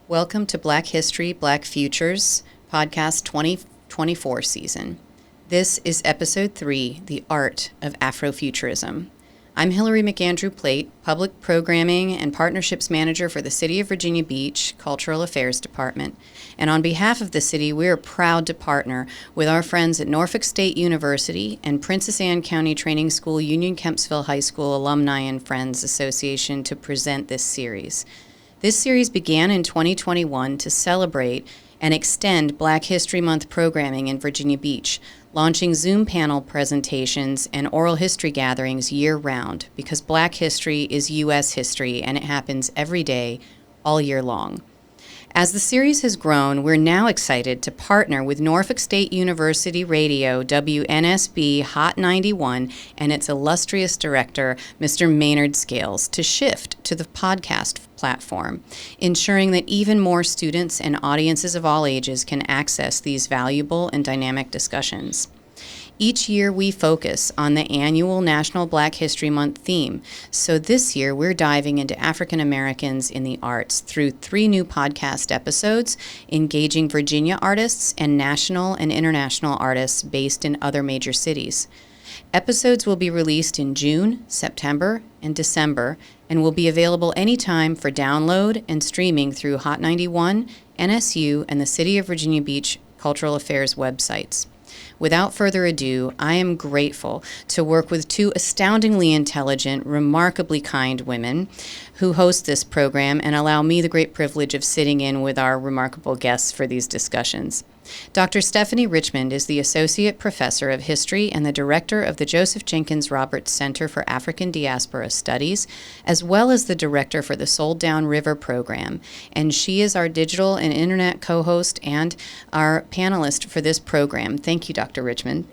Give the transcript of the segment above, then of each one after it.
Welcome to Black History, Black Futures, podcast 2024 season. This is episode 3, The Art of Afrofuturism. I'm Hillary McAndrew Plate, Public Programming and Partnerships Manager for the City of Virginia Beach Cultural Affairs Department. And on behalf of the city, we are proud to partner with our friends at Norfolk State University and Princess Anne County Training School Union Kempsville High School Alumni and Friends Association to present this series. This series began in 2021 to celebrate and extend Black History Month programming in Virginia Beach, launching Zoom panel presentations and oral history gatherings year-round because Black history is U.S. history and it happens every day, all year long. As the series has grown, we're now excited to partner with Norfolk State University Radio WNSB Hot 91 and its illustrious director, Mr. Maynard Scales, to shift to the podcast platform, ensuring that even more students and audiences of all ages can access these valuable and dynamic discussions. Each year we focus on the annual National Black History Month theme, so this year we're diving into African Americans in the arts through 3 new podcast episodes, engaging Virginia artists and national and international artists based in other major cities. Episodes will be released in June, September, and December, and will be available anytime for download and streaming through Hot 91, NSU, and the City of Virginia Beach Cultural Affairs websites. Without further ado, I am grateful to work with 2 astoundingly intelligent, remarkably kind women who host this program and allow me the great privilege of sitting in with our remarkable guests for these discussions. Dr. Stephanie Richmond is the Associate Professor of History and the Director of the Joseph Jenkins Roberts Center for African Diaspora Studies, as well as the Director for the Sold Down River Program. And she is our digital and internet co-host and our panelist for this program. Thank you, Dr. Richmond.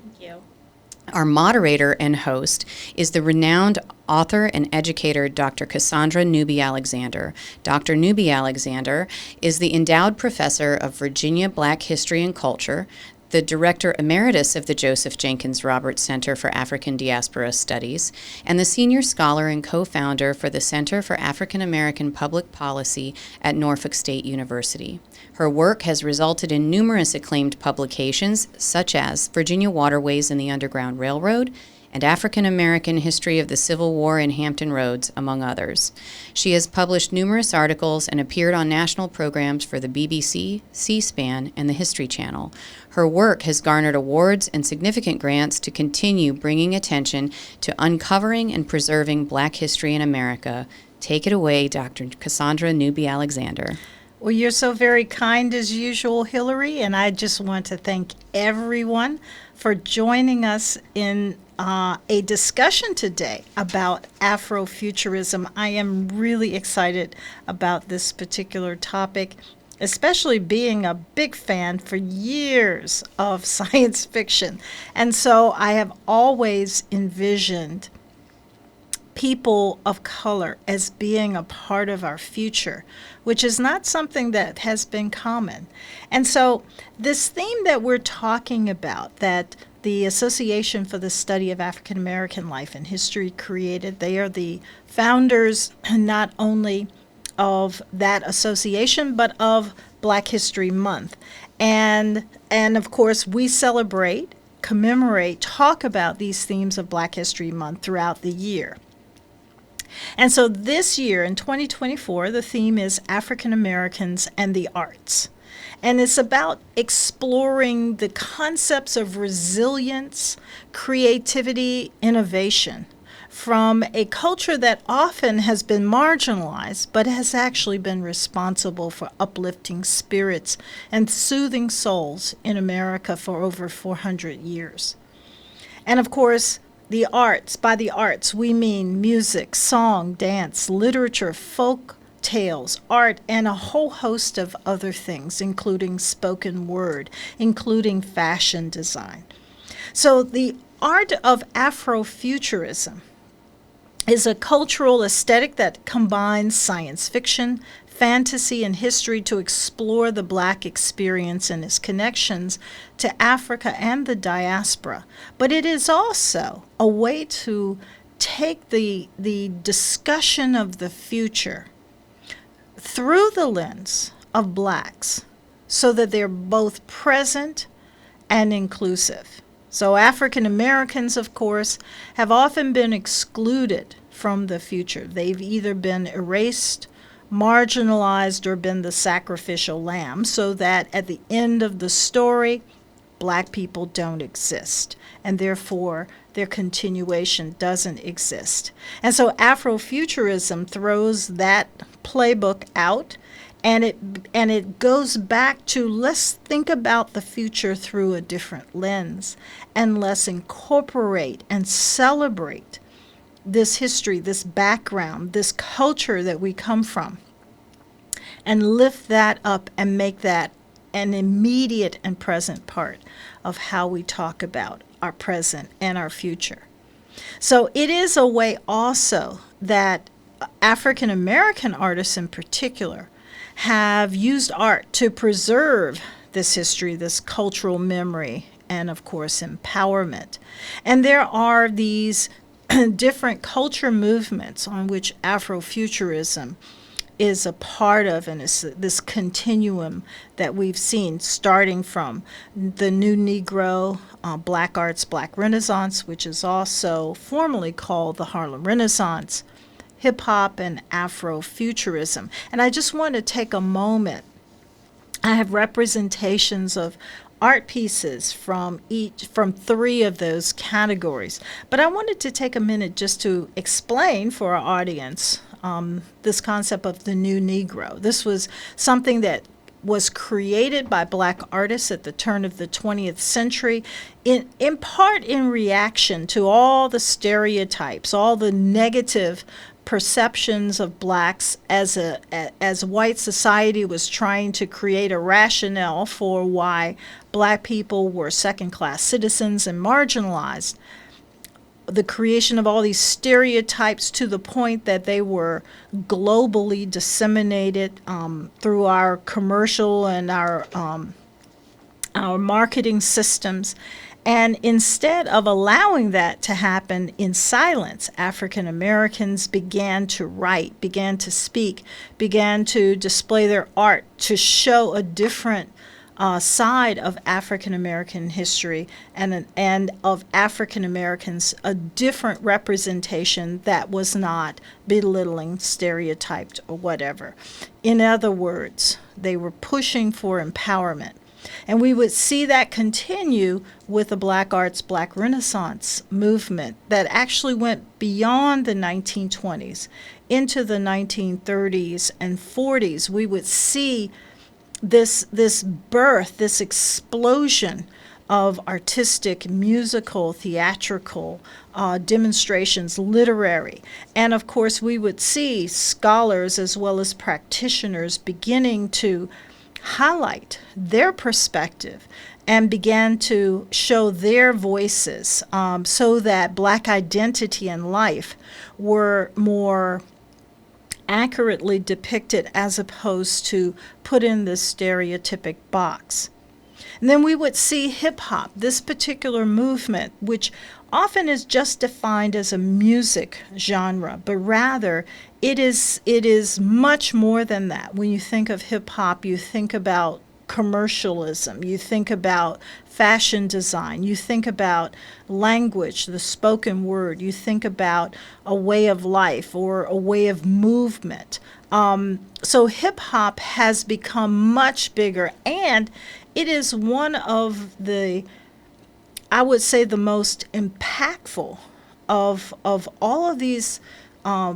Our moderator and host is the renowned author and educator, Dr. Cassandra Newby-Alexander. Dr. Newby-Alexander is the endowed professor of Virginia Black History and Culture, the Director Emeritus of the Joseph Jenkins Roberts Center for African Diaspora Studies, and the Senior Scholar and Co-Founder for the Center for African American Public Policy at Norfolk State University. Her work has resulted in numerous acclaimed publications, such as Virginia Waterways and the Underground Railroad, and African American History of the Civil War in Hampton Roads, among others. She has published numerous articles and appeared on national programs for the BBC, C-SPAN, and the History Channel. Her work has garnered awards and significant grants to continue bringing attention to uncovering and preserving Black history in America. Take it away, Dr. Cassandra Newby-Alexander. Well, you're so very kind as usual, Hillary, and I just want to thank everyone for joining us in a discussion today about Afrofuturism. I am really excited about this particular topic, especially being a big fan for years of science fiction. And so I have always envisioned people of color as being a part of our future, which is not something that has been common. And so this theme that we're talking about, that the Association for the Study of African American Life and History created, they are the founders not only of that association, but of Black History Month. And of course, we celebrate, commemorate, talk about these themes of Black History Month throughout the year. And so this year, in 2024, the theme is African Americans and the Arts. And it's about exploring the concepts of resilience, creativity, innovation from a culture that often has been marginalized, but has actually been responsible for uplifting spirits and soothing souls in America for over 400 years. And of course, the arts, by the arts, we mean music, song, dance, literature, folk tales, art, and a whole host of other things, including spoken word, including fashion design. So the art of Afrofuturism is a cultural aesthetic that combines science fiction, fantasy, and history to explore the Black experience and its connections to Africa and the diaspora. But it is also a way to take the discussion of the future through the lens of blacks so that they're both present and inclusive. So African Americans, of course, have often been excluded from the future. They've either been erased, marginalized, or been the sacrificial lamb, so that at the end of the story, black people don't exist, and therefore their continuation doesn't exist. And so Afrofuturism throws that playbook out, and it goes back to, let's think about the future through a different lens, and let's incorporate and celebrate this history, this background, this culture that we come from, and lift that up and make that an immediate and present part of how we talk about our present and our future. So it is a way also that African American artists in particular have used art to preserve this history, this cultural memory, and of course empowerment. And there are these different culture movements on which Afrofuturism is a part of, and it's this continuum that we've seen, starting from the New Negro, Black Arts, Black Renaissance, which is also formally called the Harlem Renaissance, hip-hop, and Afrofuturism. And I just want to take a moment. I have representations of art pieces from three of those categories. But I wanted to take a minute just to explain for our audience this concept of the New Negro. This was something that was created by black artists at the turn of the 20th century, in part in reaction to all the stereotypes, all the negative perceptions of blacks as white society was trying to create a rationale for why black people were second-class citizens and marginalized. The creation of all these stereotypes to the point that they were globally disseminated through our commercial and our marketing systems. And instead of allowing that to happen in silence, African Americans began to write, began to speak, began to display their art to show a different side of African American history and of African Americans, a different representation that was not belittling, stereotyped, or whatever. In other words, they were pushing for empowerment. And we would see that continue with the Black Arts, Black Renaissance movement that actually went beyond the 1920s into the 1930s and 40s. We would see this birth, this explosion of artistic, musical, theatrical demonstrations, literary. And of course, we would see scholars as well as practitioners beginning to highlight their perspective and began to show their voices so that black identity and life were more accurately depicted as opposed to put in this stereotypic box. And then we would see hip-hop, this particular movement, which often is just defined as a music genre, but rather it is much more than that. When you think of hip-hop, you think about commercialism, you think about fashion design, you think about language, the spoken word, you think about a way of life or a way of movement. So hip-hop has become much bigger, and it is one of the, I would say, the most impactful of all of these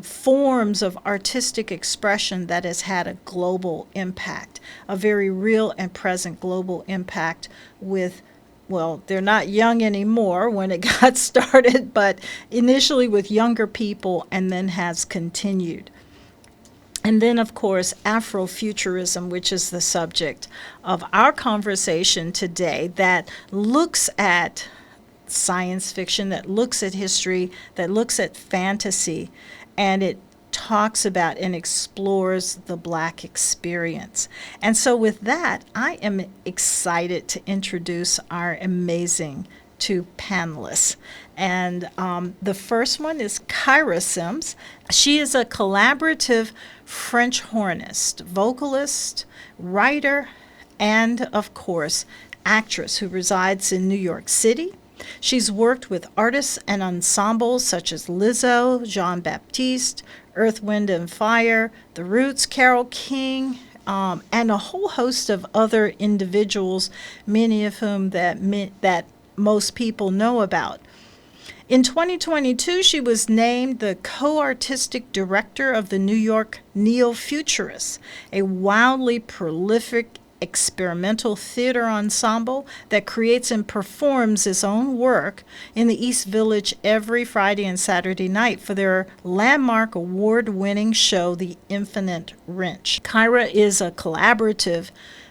forms of artistic expression that has had a global impact, a very real and present global impact with, well, they're not young anymore when it got started, but initially with younger people and then has continued. And then, of course, Afrofuturism, which is the subject of our conversation today, that looks at science fiction, that looks at history, that looks at fantasy, and it talks about and explores the Black experience. And so with that, I am excited to introduce our amazing two panelists. And the first one is Kyra Sims. She is a collaborative French hornist, vocalist, writer, and, of course, actress who resides in New York City. She's worked with artists and ensembles such as Lizzo, Jean Baptiste, Earth, Wind and Fire, The Roots, Carole King, and a whole host of other individuals, many of whom that most people know about. In 2022, she was named the co-artistic director of the New York Neo-Futurists, a wildly prolific experimental theater ensemble that creates and performs its own work in the East Village every Friday and Saturday night for their landmark award-winning show, The Infinite Wrench. Kyra is a collaborative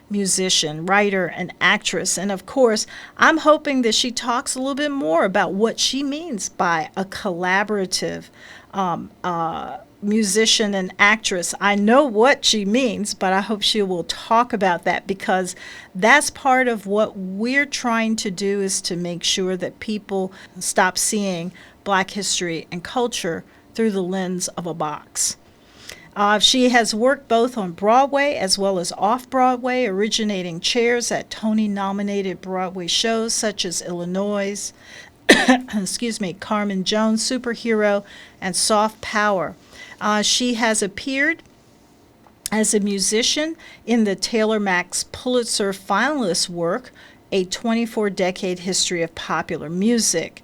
musician, writer, and actress. And of course, I'm hoping that she talks a little bit more about what she means by a collaborative musician and actress. I know what she means, but I hope she will talk about that, because that's part of what we're trying to do, is to make sure that people stop seeing Black history and culture through the lens of a box. She has worked both on Broadway as well as off-Broadway, originating chairs at Tony-nominated Broadway shows such as Illinois', Carmen Jones' Superhero, and Soft Power. She has appeared as a musician in the Taylor Max Pulitzer finalist work, A 24-Decade History of Popular Music.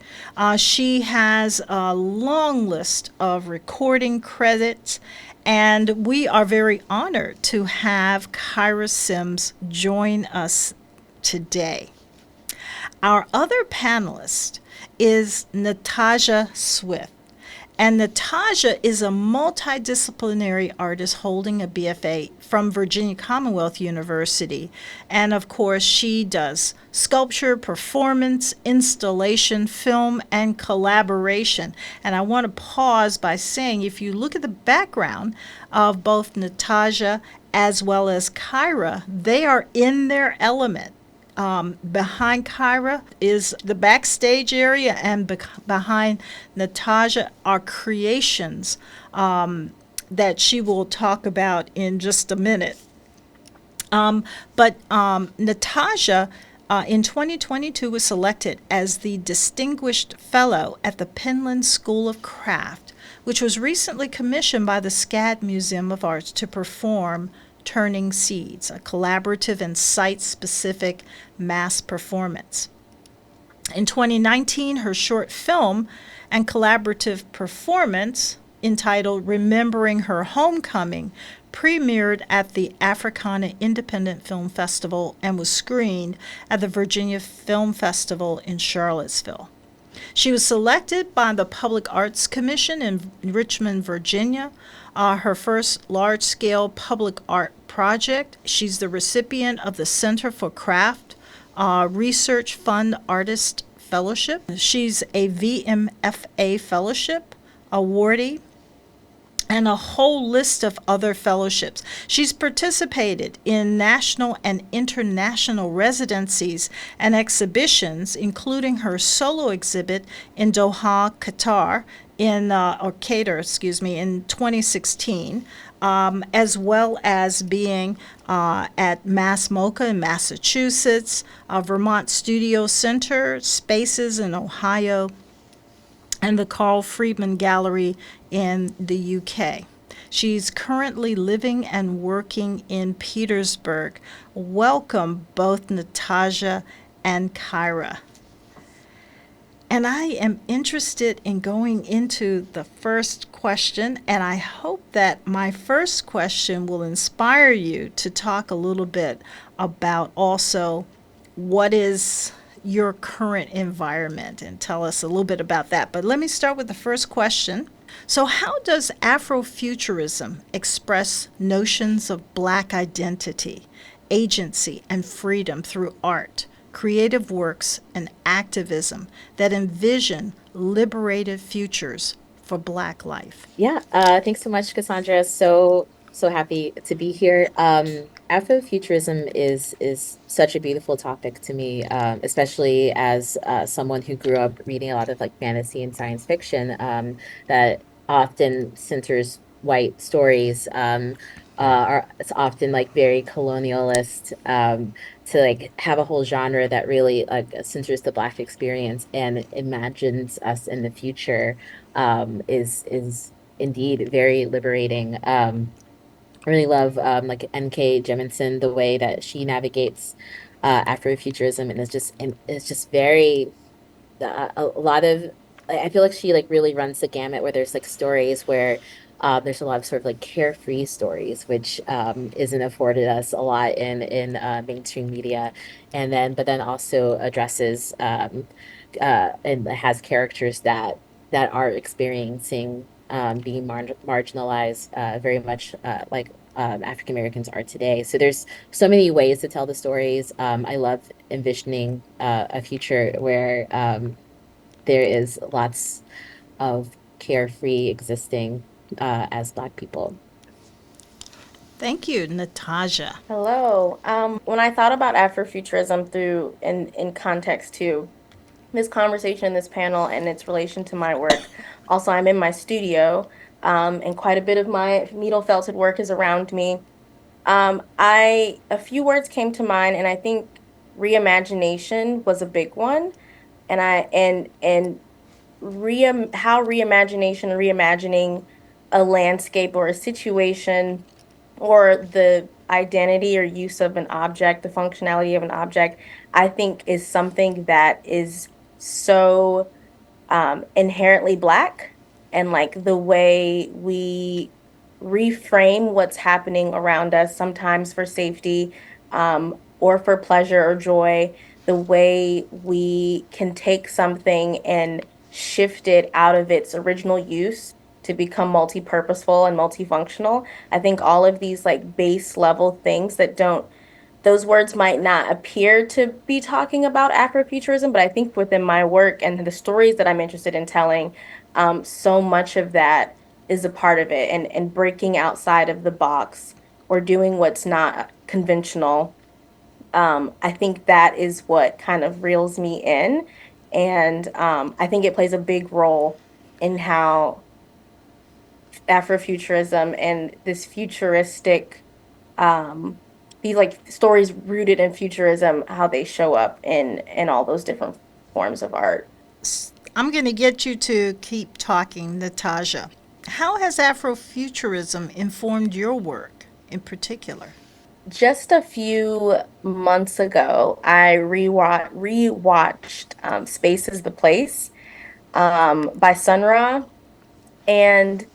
She has a long list of recording credits, and we are very honored to have Kyra Sims join us today. Our other panelist is Natasha Swift. And Natasha is a multidisciplinary artist holding a BFA from Virginia Commonwealth University. And of course, she does sculpture, performance, installation, film, and collaboration. And I want to pause by saying, if you look at the background of both Natasha as well as Kyra, they are in their element. Behind Kyra is the backstage area, and behind Natasha are creations that she will talk about in just a minute. But Natasha, in 2022, was selected as the Distinguished Fellow at the Penland School of Craft, which was recently commissioned by the SCAD Museum of Arts to perform Turning Seeds, a collaborative and site-specific mass performance. In 2019, her short film and collaborative performance entitled Remembering Her Homecoming premiered at the Africana Independent Film Festival and was screened at the Virginia Film Festival in Charlottesville. She was selected by the Public Arts Commission in Richmond, Virginia, her first large-scale public art project. She's the recipient of the Center for Craft Research Fund Artist Fellowship. She's a VMFA Fellowship awardee, and a whole list of other fellowships. She's participated in national and international residencies and exhibitions, including her solo exhibit in Doha, Qatar, in 2016, as well as being at Mass MoCA in Massachusetts, Vermont Studio Center, Spaces in Ohio, and the Carl Friedman Gallery in the UK. She's currently living and working in Petersburg. Welcome, both Natasha and Kyra. And I am interested in going into the first question, and I hope that my first question will inspire you to talk a little bit about also what is your current environment, and tell us a little bit about that. But let me start with the first question. So how does Afrofuturism express notions of Black identity, agency, and freedom through art, creative works, and activism that envision liberated futures for Black life? Yeah, thanks so much, Cassandra. So happy to be here. Afrofuturism is such a beautiful topic to me, especially as someone who grew up reading a lot of like fantasy and science fiction that often centers white stories. It's often like very colonialist to like have a whole genre that really like centers the Black experience and imagines us in the future is indeed very liberating. I really love like N.K. Jemisin, the way that she navigates Afrofuturism, and it's just very a lot of I feel like she like really runs the gamut where there's like stories where there's a lot of sort of like carefree stories, which isn't afforded us a lot in mainstream media, and then but then also addresses and has characters that are experiencing being marginalized very much like African Americans are today. So there's so many ways to tell the stories. I love envisioning a future where there is lots of carefree existing as Black people. Thank you, Natasha. Hello. When I thought about Afrofuturism through in context to this conversation, this panel, and its relation to my work, also I'm in my studio, and quite a bit of my needle felted work is around me. I a few words came to mind, and I think reimagination was a big one, and how reimagining a landscape or a situation or the identity or use of an object, the functionality of an object, I think is something that is so inherently Black, and like the way we reframe what's happening around us, sometimes for safety, or for pleasure or joy, the way we can take something and shift it out of its original use to become multi-purposeful and multifunctional. I think all of these like base level things that don't those words might not appear to be talking about Afrofuturism, but I think within my work and the stories that I'm interested in telling, so much of that is a part of it, and breaking outside of the box or doing what's not conventional. I think that is what kind of reels me in. And I think it plays a big role in how Afrofuturism and this futuristic these like stories rooted in futurism, how they show up in all those different forms of art. I'm going to get you to keep talking, Natasha. How has Afrofuturism informed your work in particular? Just a few months ago, I rewatched Space is the Place by Sun Ra, and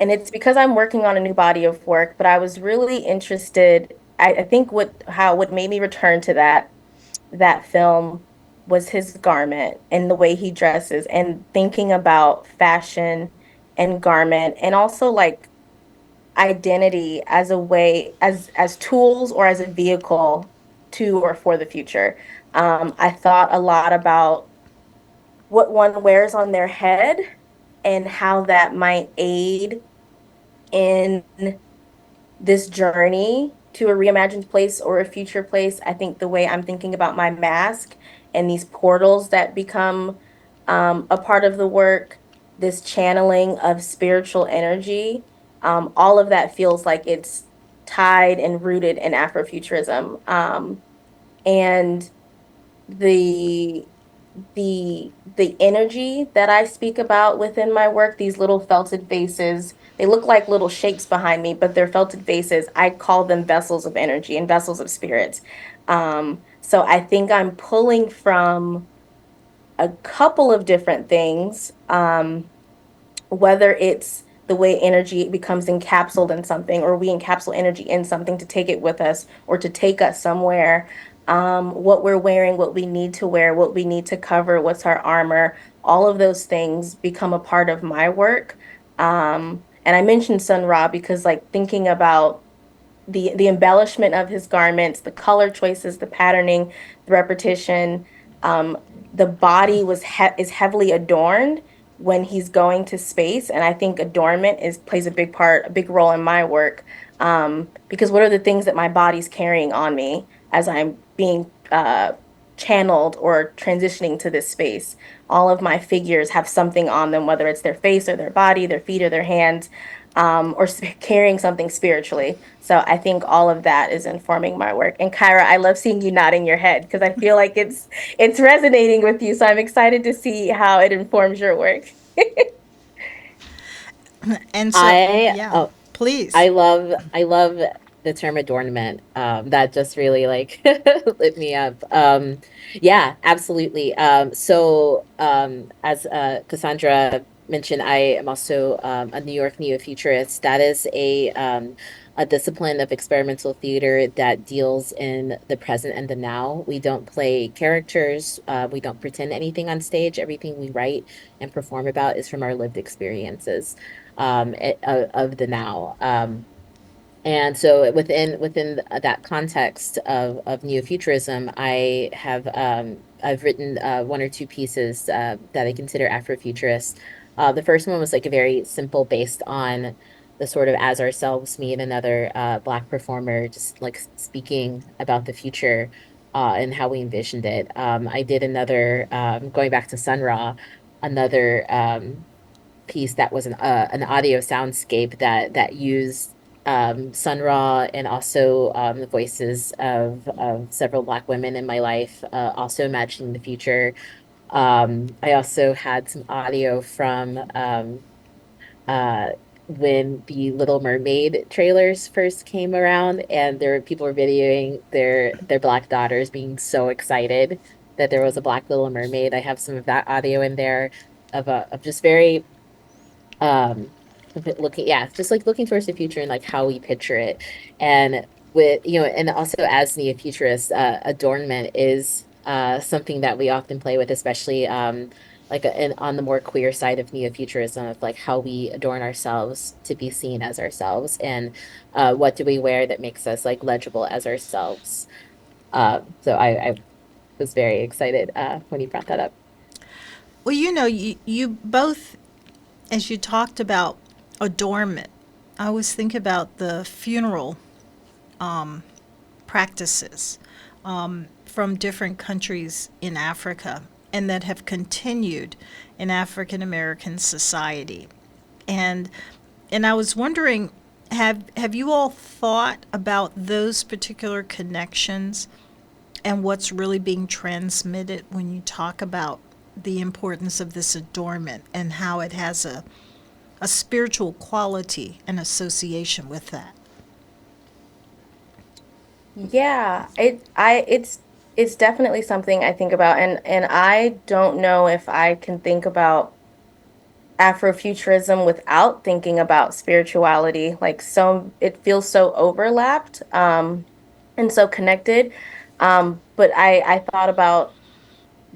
it's because I'm working on a new body of work, but I was really interested. I think what made me return to that film was his garment and the way he dresses, and thinking about fashion and garment, and also like identity as a way as tools or as a vehicle to or for the future. I thought a lot about what one wears on their head and how that might aid in this journey to a reimagined place or a future place. I think the way I'm thinking about my mask and these portals that become a part of the work, this channeling of spiritual energy, all of that feels like it's tied and rooted in Afrofuturism. And the the energy that I speak about within my work, these little felted vases, they look like little shapes behind me, but they're felted vases. I call them vessels of energy and vessels of spirits. So I think I'm pulling from a couple of different things. Whether it's the way energy becomes encapsulated in something, or we encapsulate energy in something to take it with us or to take us somewhere. What we're wearing, what we need to wear, what we need to cover, what's our armor, all of those things become a part of my work. And I mentioned Sun Ra because like thinking about the embellishment of his garments, the color choices, the patterning, the repetition, um, the body is heavily adorned, when he's going to space. And I think adornment plays a big role in my work. Because what are the things that my body's carrying on me as I'm being channeled or transitioning to this space? All of my figures have something on them, whether it's their face or their body, their feet or their hands, or carrying something spiritually. So I think all of that is informing my work. And Kyra, I love seeing you nodding your head because I feel like it's resonating with you. So I'm excited to see how it informs your work. And so, I yeah, oh please. I love the term adornment. That just really like lit me up. Yeah, absolutely. As Cassandra mentioned, I am also a New York neo-futurist. That is a discipline of experimental theater that deals in the present and the now. We don't play characters. We don't pretend anything on stage. Everything we write and perform about is from our lived experiences of the now. And so within that context of neo-futurism, I've written one or two pieces that I consider Afrofuturist. The first one was like a very simple, based on the sort of as ourselves, me and another Black performer, just like speaking about the future and how we envisioned it. I did another going back to Sun Ra, another piece that was an audio soundscape that used Sun Ra and also the voices of several Black women in my life, also imagining the future. I also had some audio from uh, when the Little Mermaid trailers first came around, and there were people were videoing their Black daughters being so excited that there was a Black Little Mermaid. I have some of that audio in there of just very um a bit looking, yeah, just like looking towards the future and like how we picture it. And with and also as neo-futurists, adornment is something that we often play with, especially on the more queer side of neo-futurism, of like how we adorn ourselves to be seen as ourselves, and what do we wear that makes us like legible as ourselves. I was very excited when you brought that up. Well, you both, as you talked about adornment, I always think about the funeral practices from different countries in Africa and that have continued in African American society. And and I was wondering, have you all thought about those particular connections and what's really being transmitted when you talk about the importance of this adornment and how it has a spiritual quality and association with that? Yeah, it's definitely something I think about, and I don't know if I can think about Afrofuturism without thinking about spirituality. Like, so it feels so overlapped, and so connected. But I thought about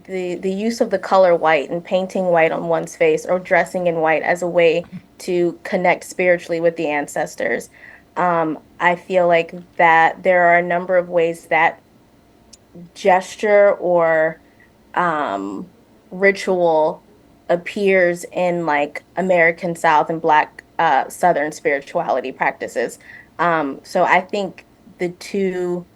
the use of the color white and painting white on one's face or dressing in white as a way to connect spiritually with the ancestors. I feel like that there are a number of ways that gesture or um, ritual appears in like American South and Black Southern spirituality practices. So I think the two,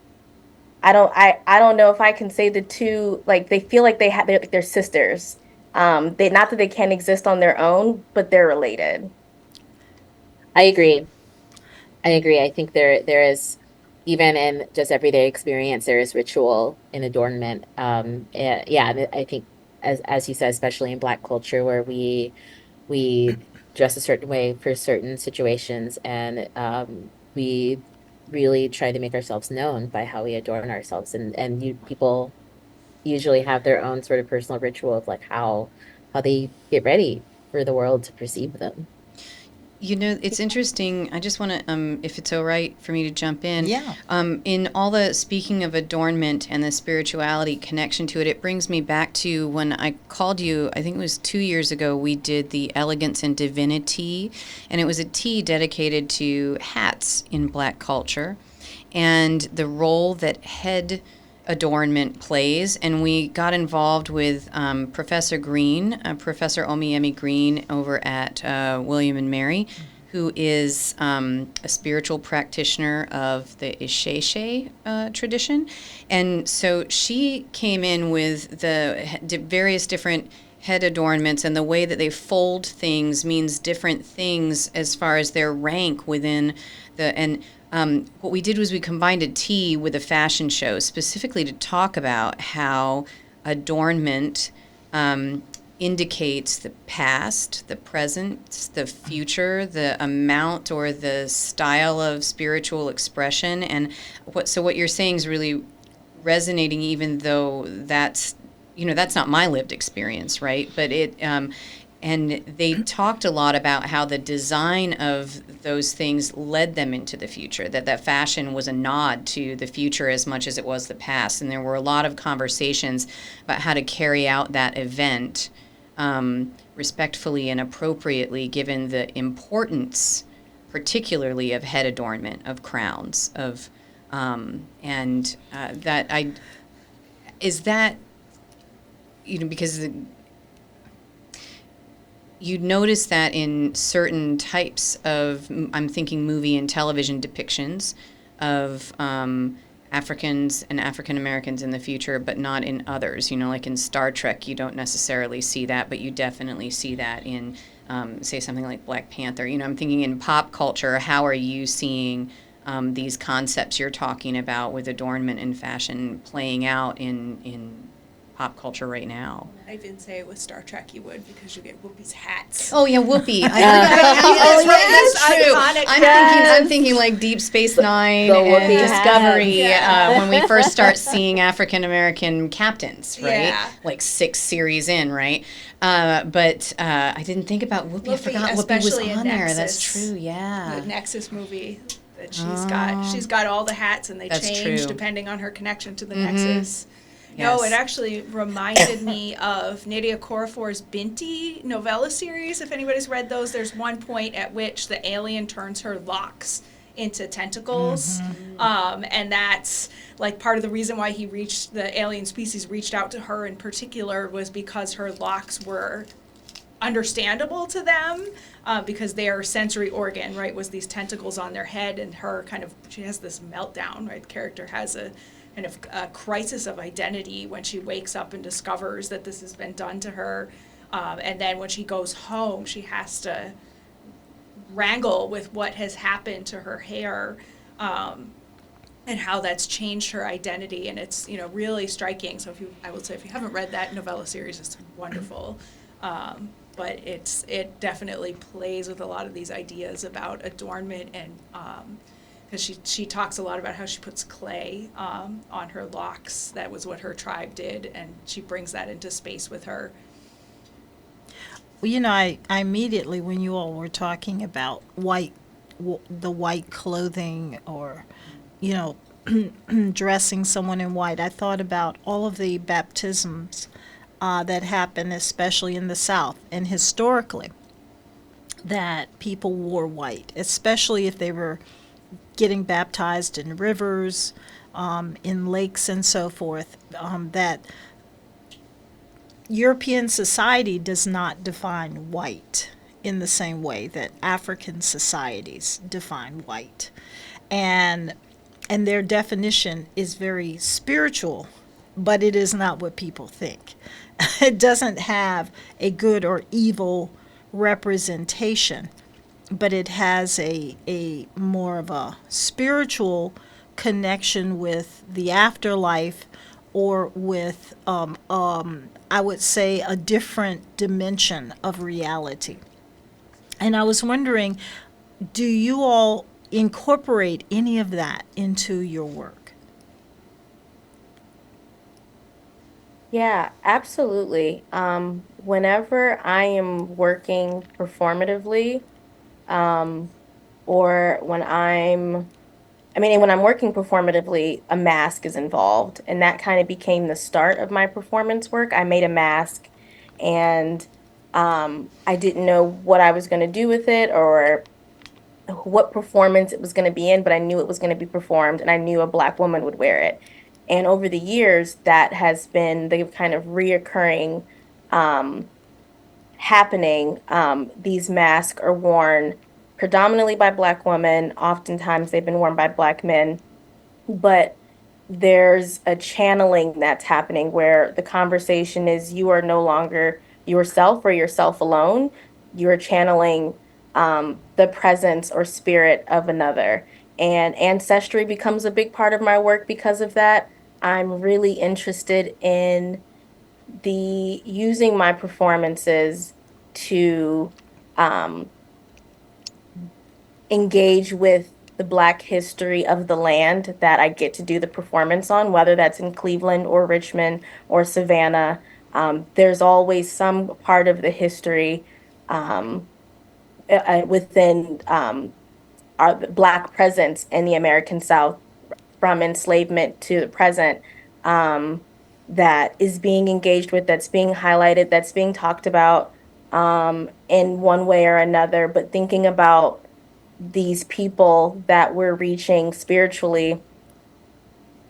I don't know if I can say the two, like they feel like they're sisters. They, not that they can't exist on their own, but they're related. I agree. I agree. I think there is, even in just everyday experience, there is ritual in adornment. Yeah, and I think as you said, especially in Black culture, where we dress a certain way for certain situations, and we really try to make ourselves known by how we adorn ourselves, and people usually have their own sort of personal ritual of like how they get ready for the world to perceive them. It's interesting. I just want to, if it's all right for me to jump Yeah. in all the speaking of adornment and the spirituality connection to it, it brings me back to when I called you, I think it was 2 years ago, we did the Elegance and Divinity, and it was a tea dedicated to hats in Black culture and the role that adornment plays, and we got involved with Professor Green, Professor Omiemi Green over at William and Mary, who is a spiritual practitioner of the Isheshe tradition. And so she came in with the various different head adornments, and the way that they fold things means different things as far as their rank within the, and what we did was we combined a tea with a fashion show specifically to talk about how adornment indicates the past, the present, the future, the amount or the style of spiritual expression. And what you're saying is really resonating, even though that's not my lived experience, right? But and they talked a lot about how the design of those things led them into the future, that fashion was a nod to the future as much as it was the past. And there were a lot of conversations about how to carry out that event respectfully and appropriately, given the importance, particularly of head adornment, of crowns, of that I is that because you notice that in certain types of, I'm thinking movie and television depictions of Africans and African Americans in the future, but not in others. Like in Star Trek, you don't necessarily see that, but you definitely see that in, say, something like Black Panther. I'm thinking in pop culture, how are you seeing these concepts you're talking about with adornment and fashion playing out in pop culture right now? I didn't say it was Star Trek. You would, because you get Whoopi's hats. Oh yeah, Whoopi. That's true. Iconic I'm thinking like Deep Space Nine The and Whoopi Discovery hat. when we first start seeing African American captains, right? Yeah. Like 6 series in, right? But I didn't think about Whoopi. I forgot Whoopi was especially in on there. That's Nexus. true. Yeah. The Nexus movie that she's got all the hats, and they That's change true. depending on her connection to the Nexus. Yes. No, it actually reminded me of Nadia Korafor's Binti novella series. If anybody's read those, there's one point at which the alien turns her locks into tentacles. And that's like part of the reason why the alien species reached out to her in particular, was because her locks were understandable to them, because their sensory organ, right, was these tentacles on their head, and she has this meltdown, right? The character has a kind of a crisis of identity when she wakes up and discovers that this has been done to her. And then when she goes home, she has to wrangle with what has happened to her hair, and how that's changed her identity. And it's, really striking. So I would say if you haven't read that novella series, it's wonderful. But it definitely plays with a lot of these ideas about adornment, and because she talks a lot about how she puts clay on her locks. That was what her tribe did, and she brings that into space with her. Well, I immediately, when you all were talking about the white clothing, or, dressing someone in white, I thought about all of the baptisms that happen, especially in the South, and historically, that people wore white, especially if they were getting baptized in rivers, in lakes and so forth, that European society does not define white in the same way that African societies define white. And their definition is very spiritual, but it is not what people think. It doesn't have a good or evil representation, but it has a more of a spiritual connection with the afterlife, or with, I would say, a different dimension of reality. And I was wondering, do you all incorporate any of that into your work? Yeah, absolutely. Whenever I am working performatively, or when I'm working performatively, a mask is involved, and that kind of became the start of my performance work. I made a mask, and I didn't know what I was going to do with it, or what performance it was going to be in, but I knew it was going to be performed, and I knew a Black woman would wear it. And over the years, that has been the kind of reoccurring um, happening. These masks are worn predominantly by Black women. Oftentimes, they've been worn by Black men, but there's a channeling that's happening where the conversation is you are no longer yourself or yourself alone. You're channeling the presence or spirit of another. And ancestry becomes a big part of my work because of that. I'm really interested in the using my performances to um, engage with the Black history of the land that I get to do the performance on, whether that's in Cleveland or Richmond or Savannah. There's always some part of the history um, within our Black presence in the American South from enslavement to the present um, that is being engaged with, that's being highlighted, that's being talked about in one way or another, but thinking about these people that we're reaching spiritually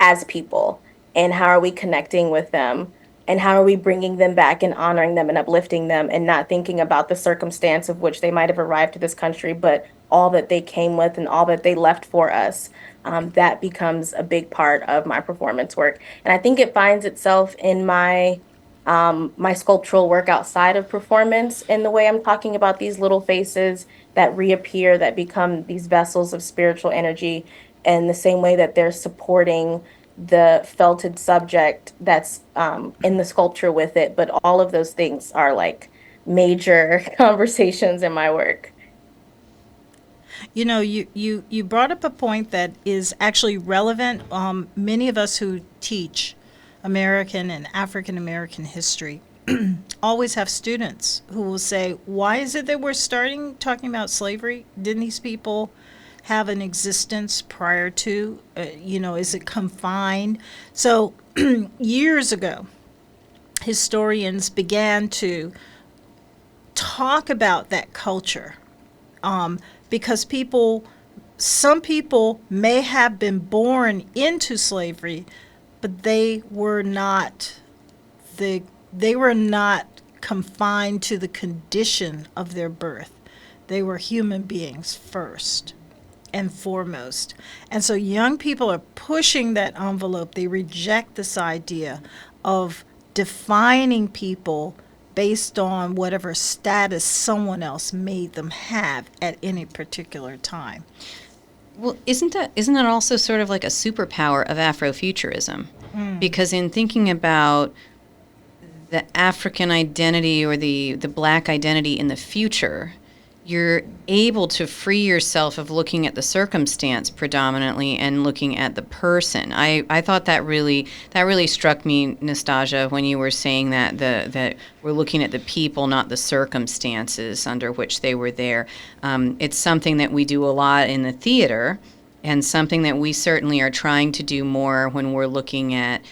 as people, and how are we connecting with them, and how are we bringing them back and honoring them and uplifting them, and not thinking about the circumstance of which they might have arrived to this country, but all that they came with and all that they left for us. That becomes a big part of my performance work, and I think it finds itself in my sculptural work outside of performance, in the way I'm talking about these little faces that reappear, that become these vessels of spiritual energy, in the same way that they're supporting the felted subject that's in the sculpture with it. But all of those things are like major conversations in my work. You know, you brought up a point that is actually relevant. Many of us who teach American and African American history always have students who will say, why is it that we're starting talking about slavery? Didn't these people have an existence prior to? Is it confined? So years ago, historians began to talk about that culture, because some people may have been born into slavery, but they were not confined to the condition of their birth. They were human beings first and foremost. And so young people are pushing that envelope. They reject this idea of defining people based on whatever status someone else made them have at any particular time. Well, isn't that also sort of like a superpower of Afrofuturism? Because in thinking about the African identity or the Black identity in the future, you're able to free yourself of looking at the circumstance predominantly and looking at the person. I thought that really struck me, Nastasia, when you were saying that we're looking at the people, not the circumstances under which they were there. It's something that we do a lot in the theater, and something that we certainly are trying to do more when we're looking at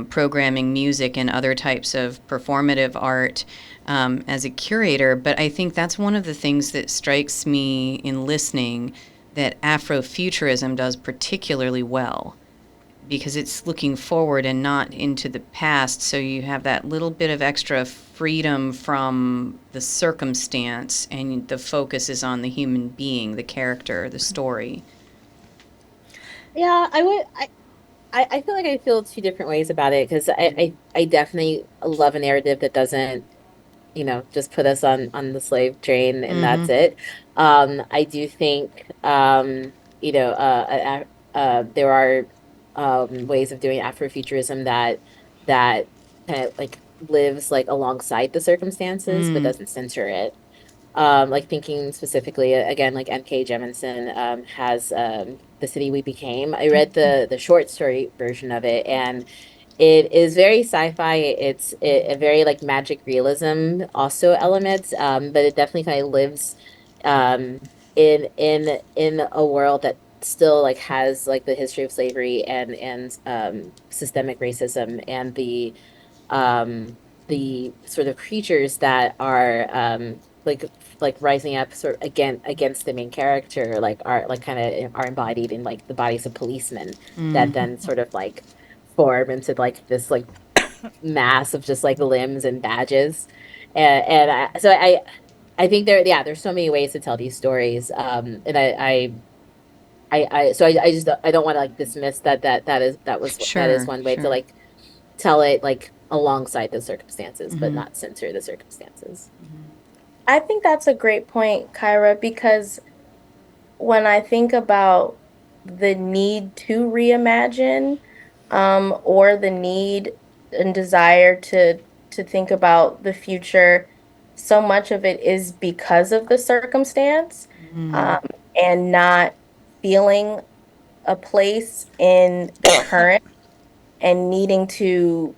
programming music and other types of performative art as a curator. But I think that's one of the things that strikes me in listening that Afrofuturism does particularly well, because it's looking forward and not into the past. So you have that little bit of extra freedom from the circumstance, and the focus is on the human being, the character, the story. Yeah, I feel like I feel two different ways about it, because I definitely love a narrative that doesn't, just put us on the slave train and Mm-hmm. that's it. I do think, there are ways of doing Afrofuturism that kind of like lives like alongside the circumstances but Mm. doesn't censor it. Like thinking specifically again, like M.K. Jemisin has The City We Became. I read the short story version of it, and it is very sci-fi. It's a very like magic realism also elements, but it definitely kind of lives um, in a world that still like has like the history of slavery and systemic racism, and the sort of creatures that are like rising up sort of against the main character, like are like kind of are embodied in like the bodies of policemen that Mm. then sort of like form into like this like mass of just like limbs and badges. And I think there's so many ways to tell these stories. And I just I don't want to like dismiss that is Sure, one way to sure. like tell it like alongside the circumstances, but Hmm. not censor the circumstances. I think that's a great point, Kyra, because when I think about the need to reimagine, or the need and desire to think about the future, so much of it is because of the circumstance, Hmm. um, and not feeling a place in the current and needing to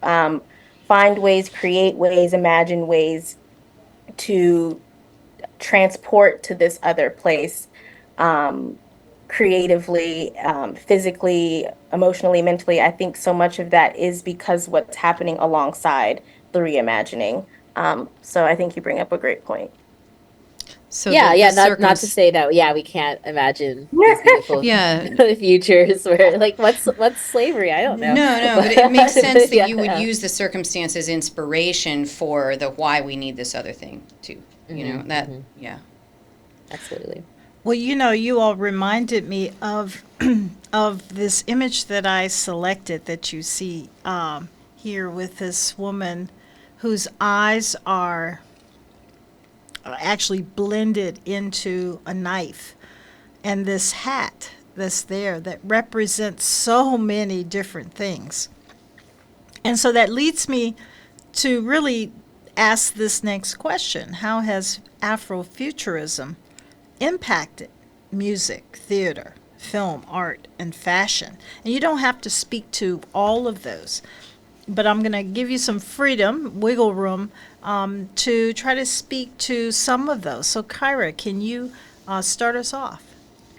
find ways, create ways, imagine ways to transport to this other place, um, creatively, physically, emotionally, mentally. I think so much of that is because what's happening alongside the reimagining. So I think you bring up a great point. So Yeah, the yeah, not to circum say that, yeah, we can't imagine these beautiful yeah. futures where like what's slavery? I don't know. No, no, but it makes sense But that you yeah, would yeah. use the circumstance as inspiration for the why we need this other thing too. You know, that, Hmm. yeah. Absolutely. Well, you all reminded me of of this image that I selected that you see here with this woman whose eyes are actually blended into a knife, and this hat that's there that represents so many different things. And so that leads me to really ask this next question: how has Afrofuturism impacted music, theater, film, art, and fashion? And you don't have to speak to all of those, but I'm going to give you some freedom, wiggle room, to try to speak to some of those. So, Kyra, can you start us off?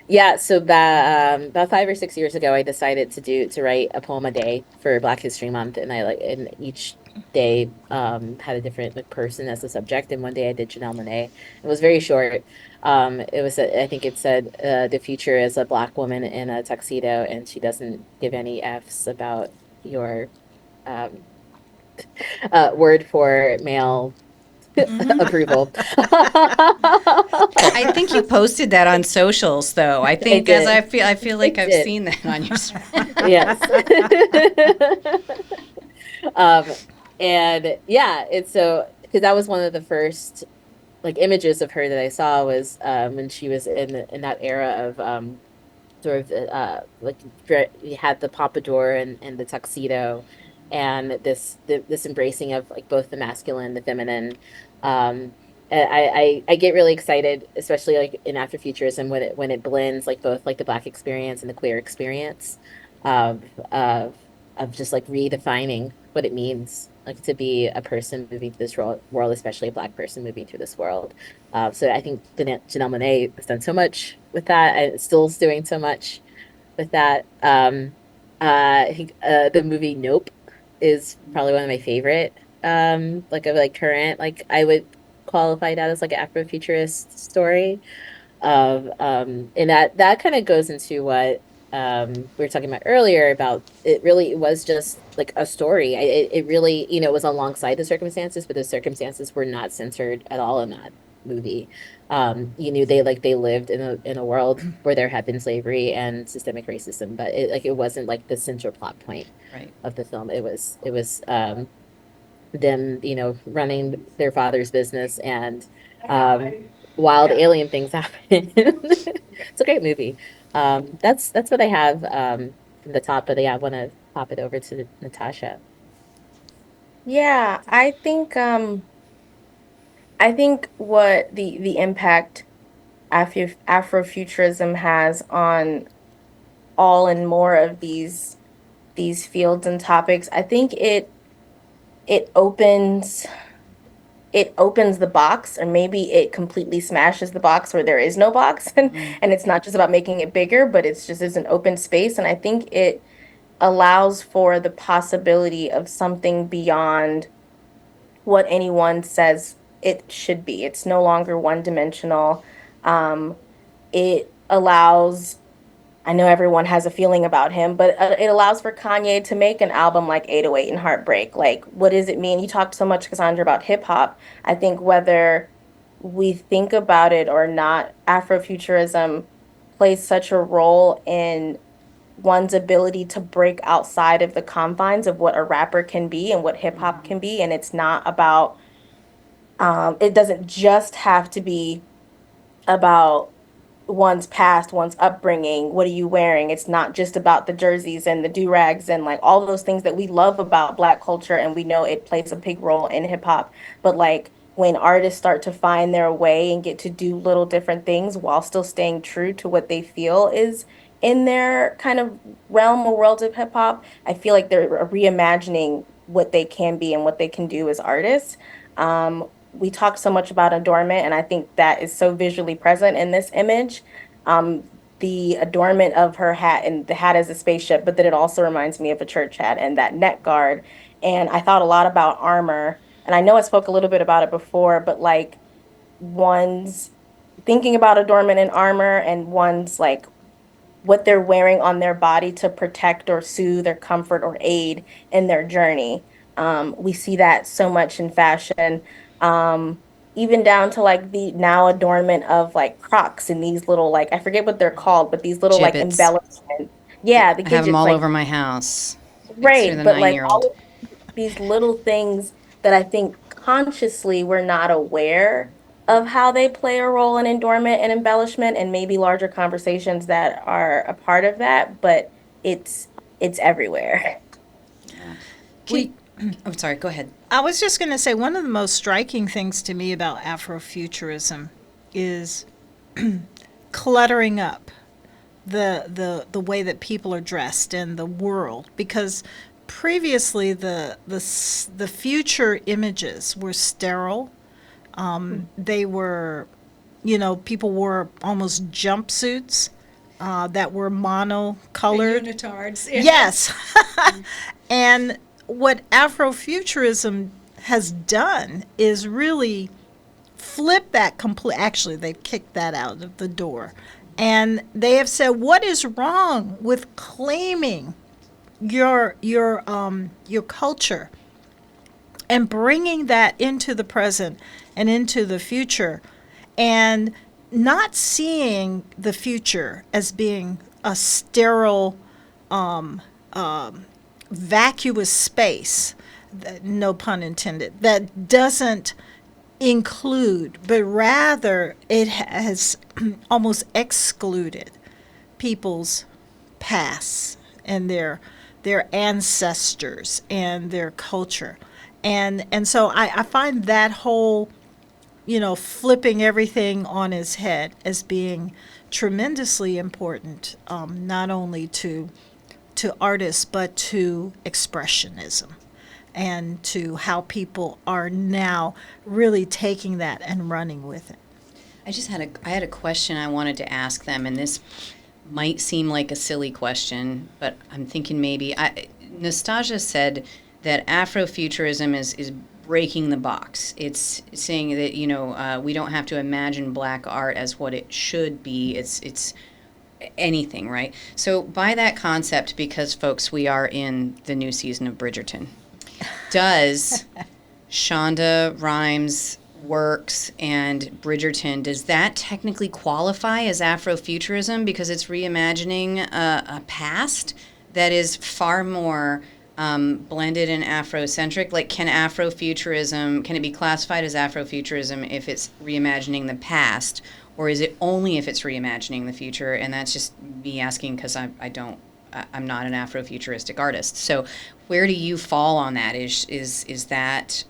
Yeah, so about 5 or 6 years ago, I decided to write a poem a day for Black History Month, and each day had a different like person as the subject. And one day I did Janelle Monáe. It was very short. I think it said the future is a Black woman in a tuxedo, and she doesn't give any F's about your um, word for male approval. I think you posted that on socials though. I I think as did. I feel I like I've did. seen that on your Yes. Um, and yeah, it's so because that was one of the first like images of her that I saw was when she was in that era of sort of like you had the pompadour and the tuxedo and this embracing of like both the masculine and the feminine. I get really excited, especially like in Afrofuturism when it blends like both like the Black experience and the queer experience of of of just like redefining what it means like to be a person moving through this world, especially a Black person moving through this world. So I think Janelle Monáe has done so much with that, and still is doing so much with that. I think the movie Nope is probably one of my favorite. Like of like current, like I would qualify that as like an Afrofuturist story of and that kind of goes into what we were talking about earlier about it really it was just like a story. It really, was alongside the circumstances, but the circumstances were not censored at all in that movie. You knew they lived in a world where there had been slavery and systemic racism, but it wasn't like the central plot point right. of the film. It was them, running their father's business and wild alien things happen. It's a great movie. That's what I have from the top, but yeah, I want to pop it over to Natasha. Yeah, I think what the impact Afrofuturism has on all and more of these fields and topics, I think it opens it opens the box, or maybe it completely smashes the box where there is no box, Hmm. and it's not just about making it bigger, but it's just as an open space. And I think it allows for the possibility of something beyond what anyone says it should be. It's no longer one dimensional. It allows I know everyone has a feeling about him, but it allows for Kanye to make an album like 808 and Heartbreak. Like, what does it mean? You talked so much, Cassandra, about hip hop. I think whether we think about it or not, Afrofuturism plays such a role in one's ability to break outside of the confines of what a rapper can be and what hip hop Mhm. can be. And it's not about, it doesn't just have to be about one's past, one's upbringing. What are you wearing? It's not just about the jerseys and the do-rags and like all those things that we love about Black culture, and we know it plays a big role in hip hop. But like when artists start to find their way and get to do little different things while still staying true to what they feel is in their kind of realm or world of hip hop, I feel like they're reimagining what they can be and what they can do as artists. We talk so much about adornment, and I think that is so visually present in this image. Um, the adornment of her hat, and the hat is a spaceship, but then it also reminds me of a church hat and that neck guard. And I thought a lot about armor, and I know I spoke a little bit about it before, but like one's thinking about adornment and armor and one's like what they're wearing on their body to protect or soothe or comfort or aid in their journey. We see that so much in fashion, um, even down to like the now adornment of like Crocs and these little like I forget what they're called, but these little like Gibbets. embellishments. Yeah, the I have them gadgets, all like over my house. It's for right, the but like 9-year-old. all of these little things that I think consciously we're not aware of how they play a role in adornment and embellishment and maybe larger conversations that are a part of that, but it's it's everywhere. Yeah. We, I'm sorry, go ahead. I was just going to say one of the most striking things to me about Afrofuturism is cluttering up the way that people are dressed in the world, because previously the future images were sterile. They were, people wore almost jumpsuits that were The monocolored. unitards. Yeah. Yes. And what Afrofuturism has done is really flip that complete. Actually, they've kicked that out of the door, and they have said, "What is wrong with claiming your culture and bringing that into the present and into the future, and not seeing the future as being a sterile, vacuous space, no pun intended, that doesn't include, but rather it has almost excluded people's pasts and their ancestors and their culture. And so I find that whole, flipping everything on his head as being tremendously important, not only to artists, but to expressionism and to how people are now really taking that and running with it. I had a question I wanted to ask them, and this might seem like a silly question, but I'm thinking maybe Nastasia said that Afrofuturism is breaking the box. It's saying that we don't have to imagine black art as what it should be. It's anything, right? So by that concept, because folks, we are in the new season of Bridgerton. Does Shonda Rhimes' works and Bridgerton, does that technically qualify as Afrofuturism because it's reimagining a past that is far more blended and Afrocentric? Like, can it be classified as Afrofuturism if it's reimagining the past, or is it only if it's reimagining the future? And that's just me asking because I'm not an Afrofuturistic artist. So where do you fall on that? Is that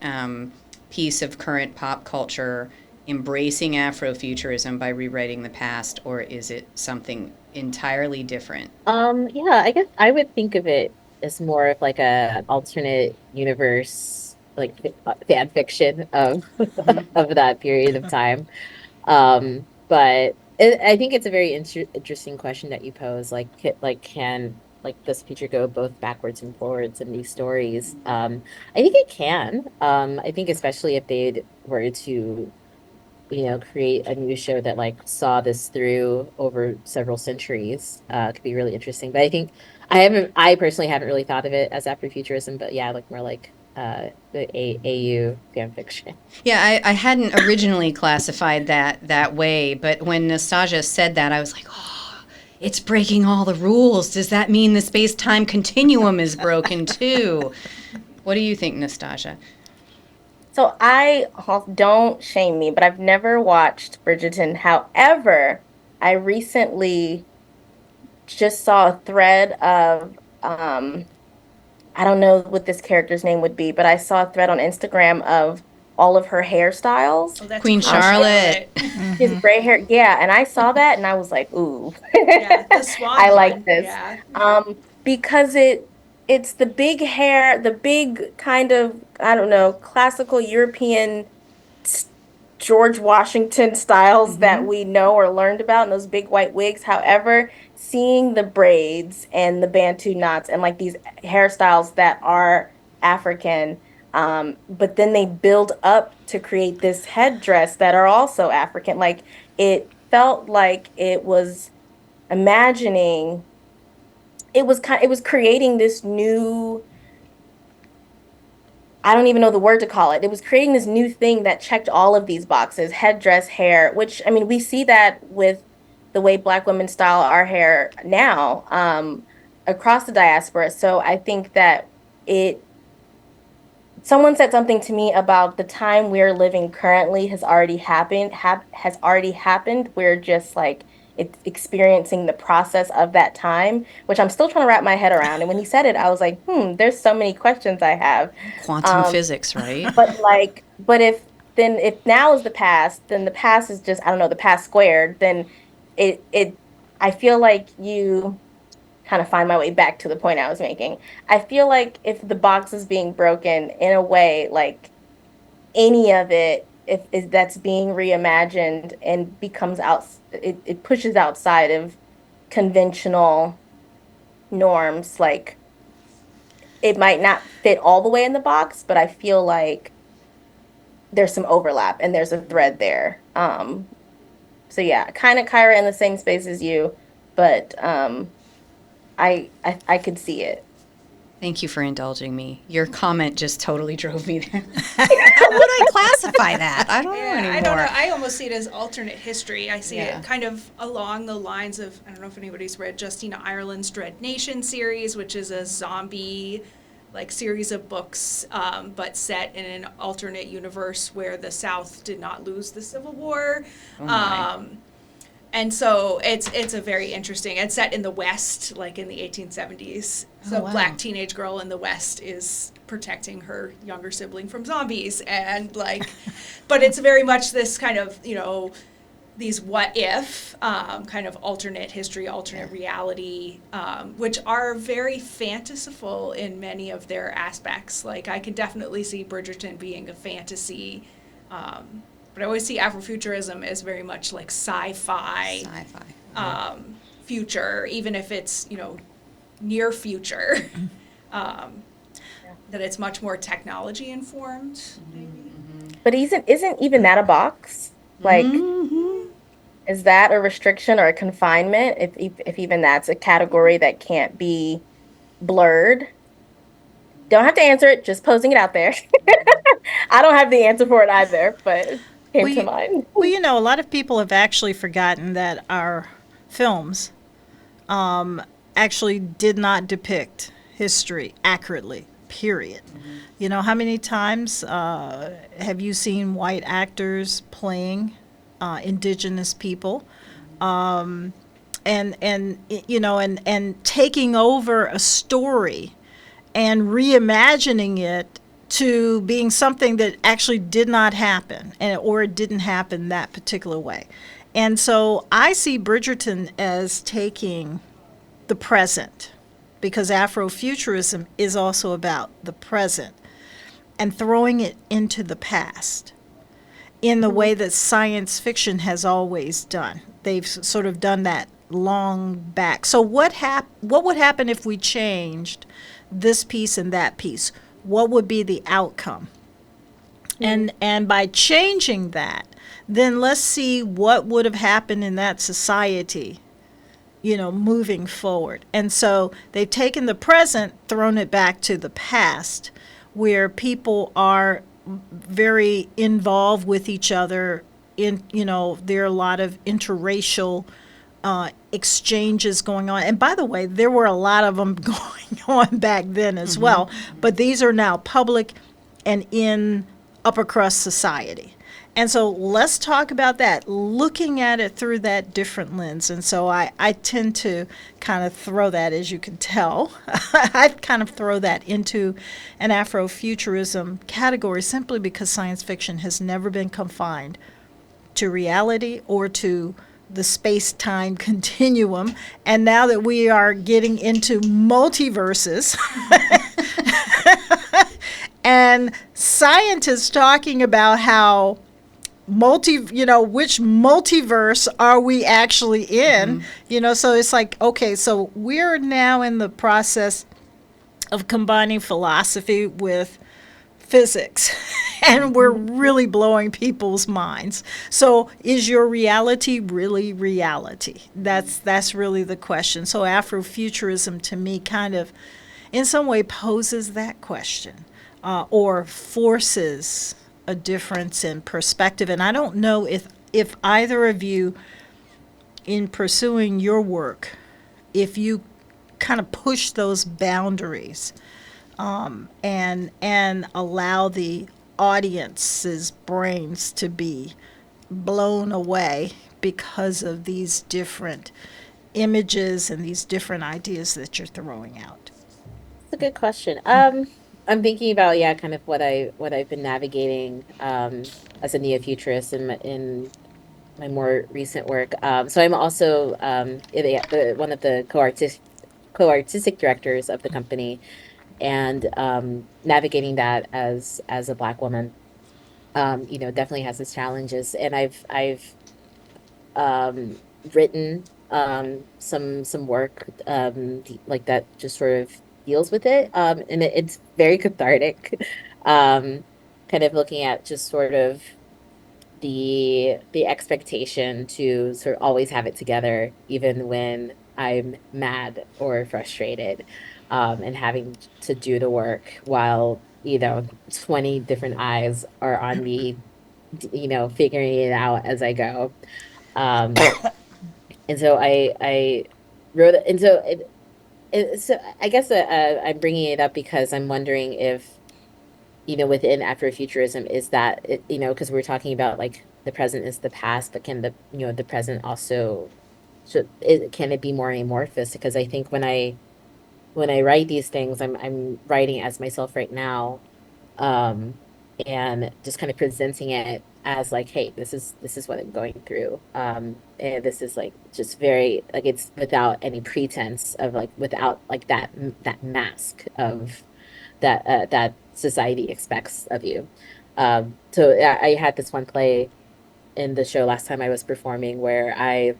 piece of current pop culture embracing Afrofuturism by rewriting the past, or is it something entirely different? Yeah, I guess I would think of it as more of like a alternate universe, like fan fiction of Hmm. of that period of time. But I think it's a very interesting question that you pose. Like, can like this feature go both backwards and forwards in these stories? I think it can. I think especially if they were to create a new show that like saw this through over several centuries, could be really interesting. But I think I personally haven't really thought of it as Afrofuturism, but yeah, like more like the AU fan fiction. Yeah, I hadn't originally classified that way, but when Nastasia said that, I was like, oh, it's breaking all the rules. Does that mean the space-time continuum is broken too? What do you think, Nastasia? So don't shame me, but I've never watched Bridgerton. However, I recently just saw a thread of I don't know what this character's name would be, but I saw a thread on Instagram of all of her hairstyles. Oh, that's Queen Queen Charlotte. Charlotte. She has gray hair. Yeah, and I saw that and I was like, ooh. Yeah, the I swan like one. this. Yeah. Because it's the big hair, the big kind of, I don't know, classical European s- George Washington styles that we know or learned about in those big white wigs. However, seeing the braids and the Bantu knots and like these hairstyles that are African, but then they build up to create this headdress that are also African. Like it felt like it was imagining, it was creating this new, I don't even know the word to call it. It was creating this new thing that checked all of these boxes, headdress, hair, which I mean, we see that with the way Black women style our hair now, across the diaspora. So I think that it someone said something to me about the time we're living currently has already happened. We're just like it's experiencing the process of that time, which I'm still trying to wrap my head around. And when he said it, I was like, there's so many questions I have. Quantum Um, physics, right? but if now is the past, then the past is just, I don't know, the past squared, then it I feel like you kind of find my way back to the point I was making. I feel like if the box is being broken in a way, like any of it, if is that's being reimagined and becomes it pushes outside of conventional norms, like it might not fit all the way in the box, but I feel like there's some overlap and there's a thread there. So yeah, kind of Kyra in the same space as you, but I could see it. Thank you for indulging me. Your comment just totally drove me there. How would I classify that? I don't know Yeah, anymore. I don't know. I almost see it as alternate history. I see Yeah. it kind of along the lines of, I don't know if anybody's read Justina Ireland's Dread Nation series, which is a zombie like series of books, but set in an alternate universe where the South did not lose the Civil War. Oh my. And so it's a very interesting. It's set in the West, like in the 1870s. So Oh, wow. black teenage girl in the West is protecting her younger sibling from zombies, and like, but it's very much this kind of these what if kind of alternate history, alternate reality, which are very fanciful in many of their aspects. Like I can definitely see Bridgerton being a fantasy. But I always see Afrofuturism as very much like sci-fi, Sci-fi. future, even if it's, near future. That it's much more technology informed, maybe. But isn't even that a box? Like, is that a restriction or a confinement? If even that's a category that can't be blurred? Don't have to answer it, just posing it out there. I don't have the answer for it either, but it came to mind. A lot of people have actually forgotten that our films actually did not depict history accurately, period. How many times have you seen white actors playing indigenous people? And taking over a story and reimagining it to being something that actually did not happen, or it didn't happen that particular way. And so I see Bridgerton as taking the present, because Afrofuturism is also about the present, and throwing it into the past in the way that science fiction has always done. They've sort of done that long back. So what would happen if we changed this piece and that piece? What would be the outcome? And by changing that, then let's see what would have happened in that society, moving forward. And so they've taken the present, thrown it back to the past, where people are very involved with each other. There are a lot of interracial exchanges going on. And by the way, there were a lot of them going on back then as well. But these are now public and in upper crust society. And so let's talk about that, looking at it through that different lens. And so I tend to kind of throw that, as you can tell, I kind of throw that into an Afrofuturism category simply because science fiction has never been confined to reality or to the space-time continuum. And now that we are getting into multiverses, and scientists talking about how which multiverse are we actually in? So it's like, okay, so we're now in the process of combining philosophy with physics, and we're really blowing people's minds. So is your reality really reality? That's really the question. So Afrofuturism to me kind of in some way poses that question, or forces a difference in perspective. And I don't know if either of you, in pursuing your work, if you kind of push those boundaries, and allow the audience's brains to be blown away because of these different images and these different ideas that you're throwing out. That's a good question. I'm thinking about, yeah, kind of what I've been navigating as a neo-futurist in my more recent work. So I'm also one of the co-artistic directors of the company, and navigating that as a Black woman, definitely has its challenges. And I've written some work like that just sort of deals with it, and it's very cathartic. um, Kind of looking at just sort of the expectation to sort of always have it together, even when I'm mad or frustrated, and having to do the work while 20 different eyes are on me, figuring it out as I go. Um, and so I wrote it, and so so I guess I'm bringing it up because I'm wondering if, within Afrofuturism, is that because we're talking about like the present is the past, but can the present also, can it be more amorphous? Because I think when I write these things, I'm writing as myself right now, um, and just kind of presenting it as like, hey, this is what I'm going through, and this is like just very like it's without any pretense of like without like that mask of that society expects of you. So I had this one play in the show last time I was performing where I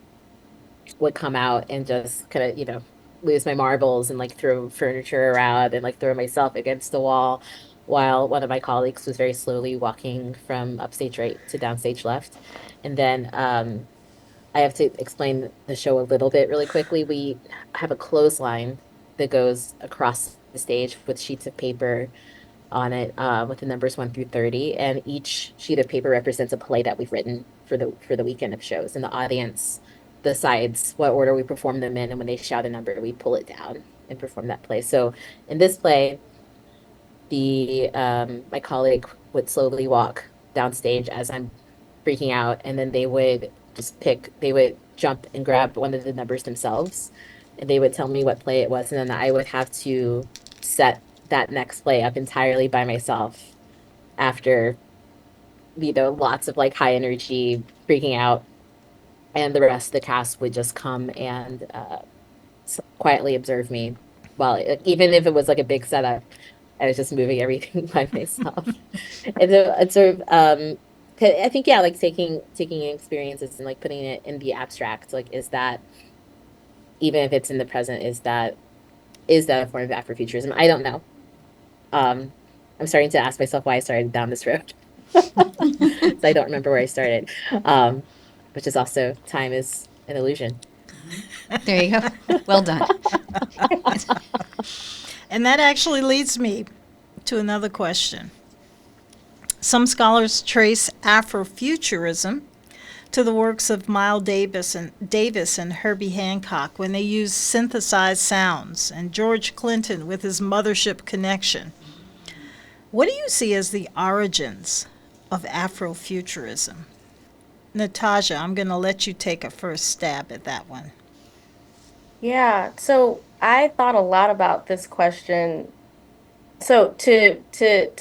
would come out and just kind of, lose my marbles and like throw furniture around and like throw myself against the wall while one of my colleagues was very slowly walking from upstage right to downstage left. And then I have to explain the show a little bit really quickly. We have a clothesline that goes across the stage with sheets of paper on it, with the numbers 1 through 30, and each sheet of paper represents a play that we've written for the weekend of shows, and the audience decides what order we perform them in, and when they shout a number, we pull it down and perform that play. So in this play, the my colleague would slowly walk downstage as I'm freaking out, and then they would jump and grab one of the numbers themselves, and they would tell me what play it was, and then I would have to set that next play up entirely by myself after, lots of like high energy freaking out, and the rest of the cast would just come and quietly observe me while, even if it was like a big setup, I was just moving everything by myself. And so it's sort of, 'cause I think, yeah, like taking experiences and like putting it in the abstract, like, is that, even if it's in the present, is that a form of Afrofuturism? I don't know. Um, I'm starting to ask myself why I started down this road. So I don't remember where I started. Um, which is also time is an illusion. There you go. Well done. And that actually leads me to another question. Some scholars trace Afrofuturism to the works of Miles Davis and Herbie Hancock when they used synthesized sounds, and George Clinton with his Mothership Connection. What do you see as the origins of Afrofuturism? Natasha, I'm going to let you take a first stab at that one. Yeah, so I thought a lot about this question. So to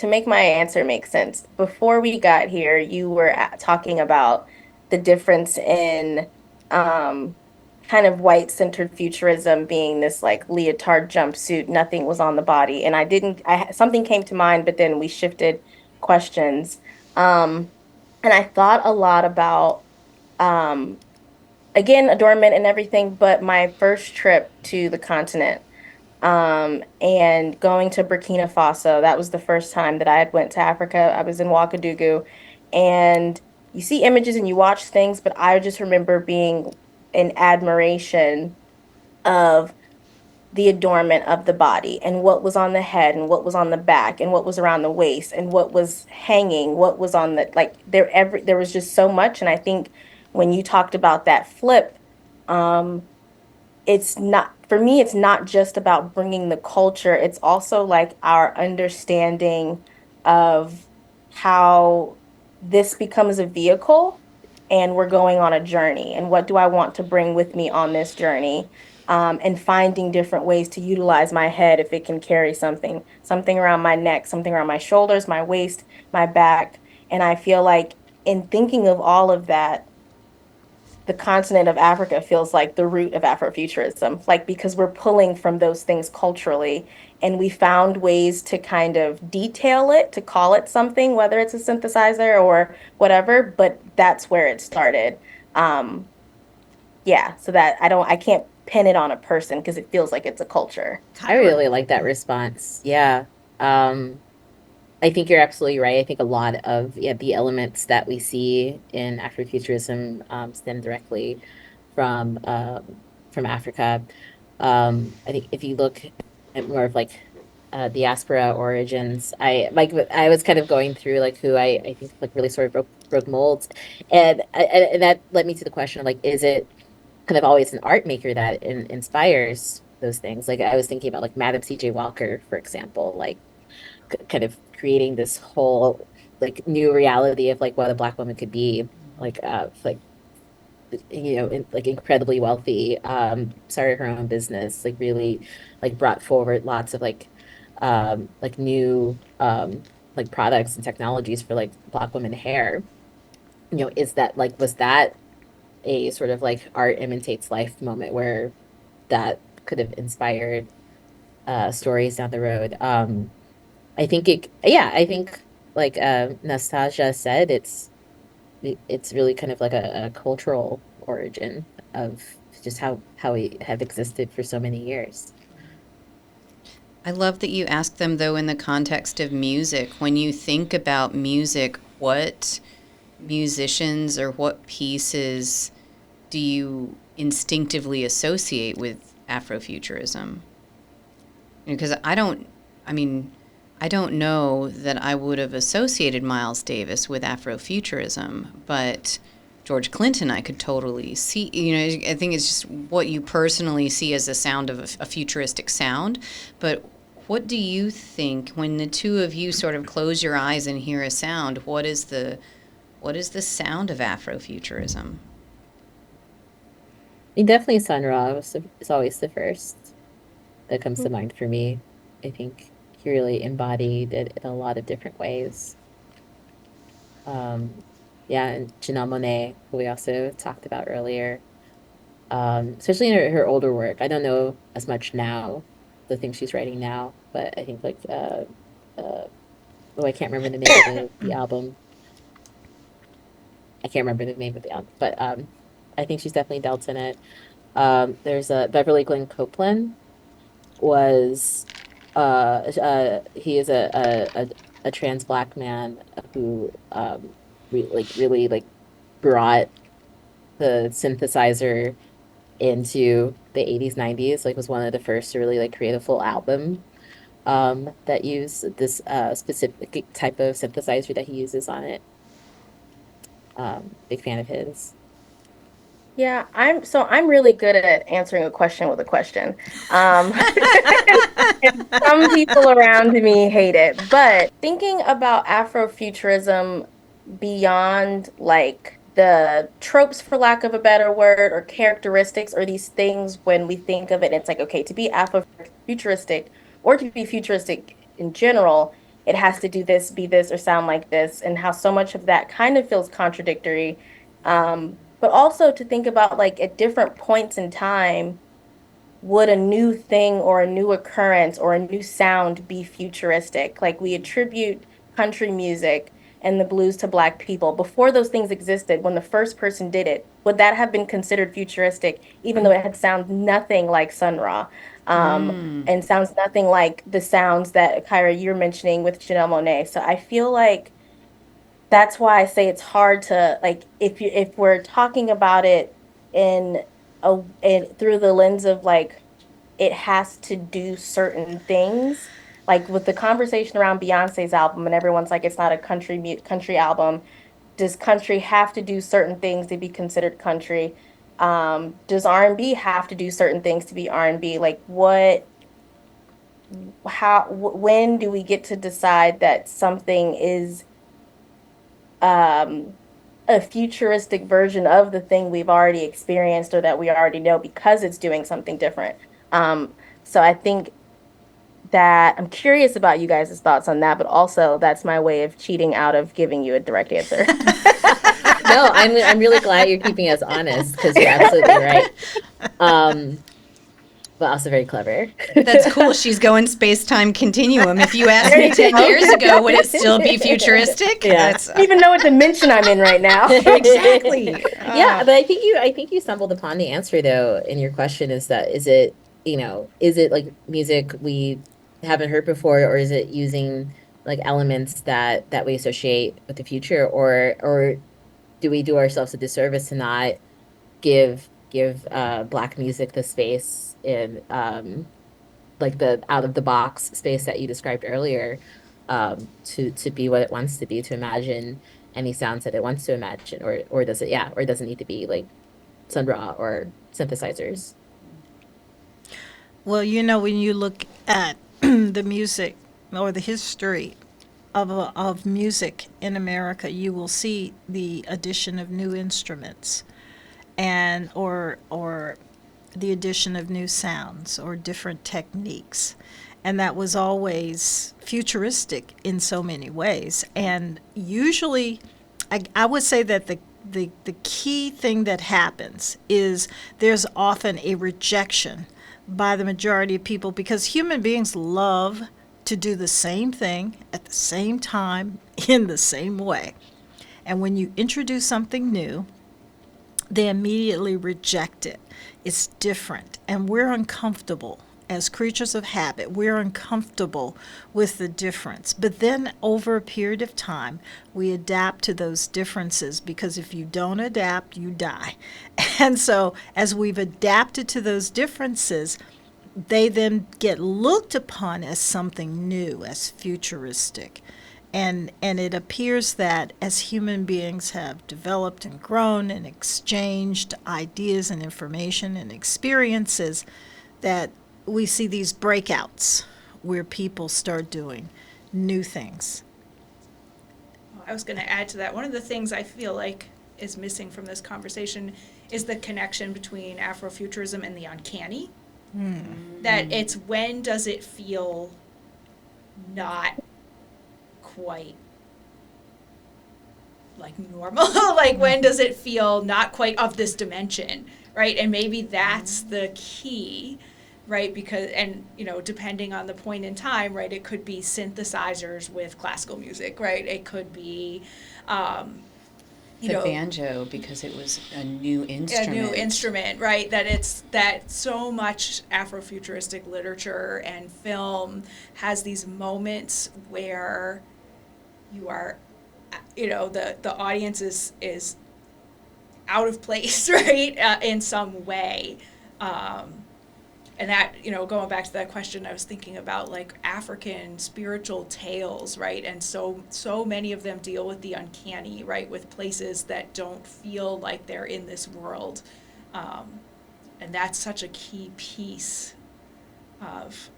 make my answer make sense, before we got here, you were talking about the difference in um kind of white-centered futurism being this like leotard jumpsuit, nothing was on the body, and I didn't something came to mind, but then we shifted questions. Um and I thought a lot about um again adornment and everything, but my first trip to the continent and going to Burkina Faso. That was the first time that I had went to Africa. I was in Ouagadougou, and you see images and you watch things, but I just remember being in admiration of the adornment of the body and what was on the head and what was on the back and what was around the waist and what was hanging, what was on the like there was just so much. And I think when you talked about that flip, um it's not for me, it's not just about bringing the culture, it's also like our understanding of how this becomes a vehicle and we're going on a journey, and what do I want to bring with me on this journey, and finding different ways to utilize my head if it can carry something around my neck, something around my shoulders, my waist, my back. And I feel like in thinking of all of that, the continent of Africa feels like the root of Afrofuturism, like because we're pulling from those things culturally, and we found ways to kind of detail it, to call it something, whether it's a synthesizer or whatever, but that's where it started. Um, yeah, so that I can't pin it on a person because it feels like it's a culture. I really like that response. Yeah. Um, I think you're absolutely right. I think a lot of the elements that we see in Afrofuturism stem directly from Africa. I think if you look at more of like diaspora origins, I was kind of going through like who I think like really sort of broke molds, and that led me to the question of like, is it kind of always an art maker that inspires those things? Like I was thinking about like Madam C.J. Walker, for example, like kind of creating this whole like new reality of like what a Black woman could be, like like incredibly wealthy, started her own business, like really like brought forward lots of like new like products and technologies for like Black women hair. Is that like was that a sort of like art imitates life moment where that could have inspired stories down the road? I think like Nastasia said, it's really kind of like a cultural origin of just how we have existed for so many years. I love that you ask them, though, in the context of music. When you think about music, what musicians or what pieces do you instinctively associate with Afrofuturism? Because I mean, I don't know that I would have associated Miles Davis with Afrofuturism, but George Clinton, I could totally see. I think it's just what you personally see as a sound of a futuristic sound. But what do you think when the two of you sort of close your eyes and hear a sound? What is the sound of Afrofuturism? Definitely Sun Ra is always the first that comes to mind for me. I think he really embodied it in a lot of different ways. Um, yeah, and Janelle Monáe, who we also talked about earlier, especially in her older work. I don't know as much now, the things she's writing now, but I think like oh, I can't remember the name of the album. I can't remember the name of the album, but I think she's definitely dealt in it. There's a Beverly Glenn Copeland was He is a trans black man who really like brought the synthesizer into the 80s, 90s, like was one of the first to really like create a full album that used this specific type of synthesizer that he uses on it. Big fan of his. Yeah, I'm really good at answering a question with a question. And some people around me hate it. But thinking about Afrofuturism beyond like the tropes, for lack of a better word, or characteristics, or these things when we think of it, it's like, okay, to be Afrofuturistic or to be futuristic in general, it has to do this, be this, or sound like this, and how so much of that kind of feels contradictory. But also to think about like at different points in time, would a new thing or a new occurrence or a new sound be futuristic? Like we attribute country music and the blues to Black people. Before those things existed, when the first person did it, would that have been considered futuristic, even though it had sound nothing like Sun Ra, and sounds nothing like the sounds that Kyra you're mentioning with Janelle Monáe? So I feel like that's why I say it's hard to like if we're talking about it in in through the lens of like it has to do certain things. Like with the conversation around Beyonce's album, and everyone's like, it's not a country album. Does country have to do certain things to be considered country? Does R&B have to do certain things to be R&B? Like what, when do we get to decide that something is um a futuristic version of the thing we've already experienced or that we already know because it's doing something different? So I think that I'm curious about you guys' thoughts on that, but also that's my way of cheating out of giving you a direct answer. No, I'm really glad you're keeping us honest because you're absolutely right. But also very clever. That's cool. She's going space-time continuum. If you asked There me you 10 go. years ago, would it still be futuristic? Yeah. That's, I don't even know what dimension I'm in right now. exactly. Yeah, but I think you stumbled upon the answer though in your question is that is it, is it like music we haven't heard before, or is it using like elements that we associate with the future, or do we do ourselves a disservice to not give Black music the space in like the out of the box space that you described earlier, to be what it wants to be, to imagine any sounds that it wants to imagine, or does it, yeah, or does it need to be like Sun Ra or synthesizers? Well, when you look at the music or the history of music in America, you will see the addition of new instruments and or the addition of new sounds or different techniques. And that was always futuristic in so many ways. And usually, I would say that the key thing that happens is there's often a rejection by the majority of people because human beings love to do the same thing at the same time in the same way. And when you introduce something new, they immediately reject it. It's different, and we're uncomfortable. As creatures of habit, we're uncomfortable with the difference. But then over a period of time, we adapt to those differences because if you don't adapt, you die. And so as we've adapted to those differences, they then get looked upon as something new, as futuristic. And it appears that as human beings have developed and grown and exchanged ideas and information and experiences, that we see these breakouts where people start doing new things. I was going to add to that. One of the things I feel like is missing from this conversation is the connection between Afrofuturism and the uncanny. That it's when does it feel not quite like normal? Like when does it feel not quite of this dimension, right? And maybe that's the key, right? Because, and depending on the point in time, right, it could be synthesizers with classical music, right? It could be you The know, banjo, because it was a new a instrument. new instrument, right? That so much Afrofuturistic literature and film has these moments where you are, the audience is out of place, right, in some way. Um, and that, going back to that question, I was thinking about like African spiritual tales, right? And so many of them deal with the uncanny, right? With places that don't feel like they're in this world. Um, and that's such a key piece of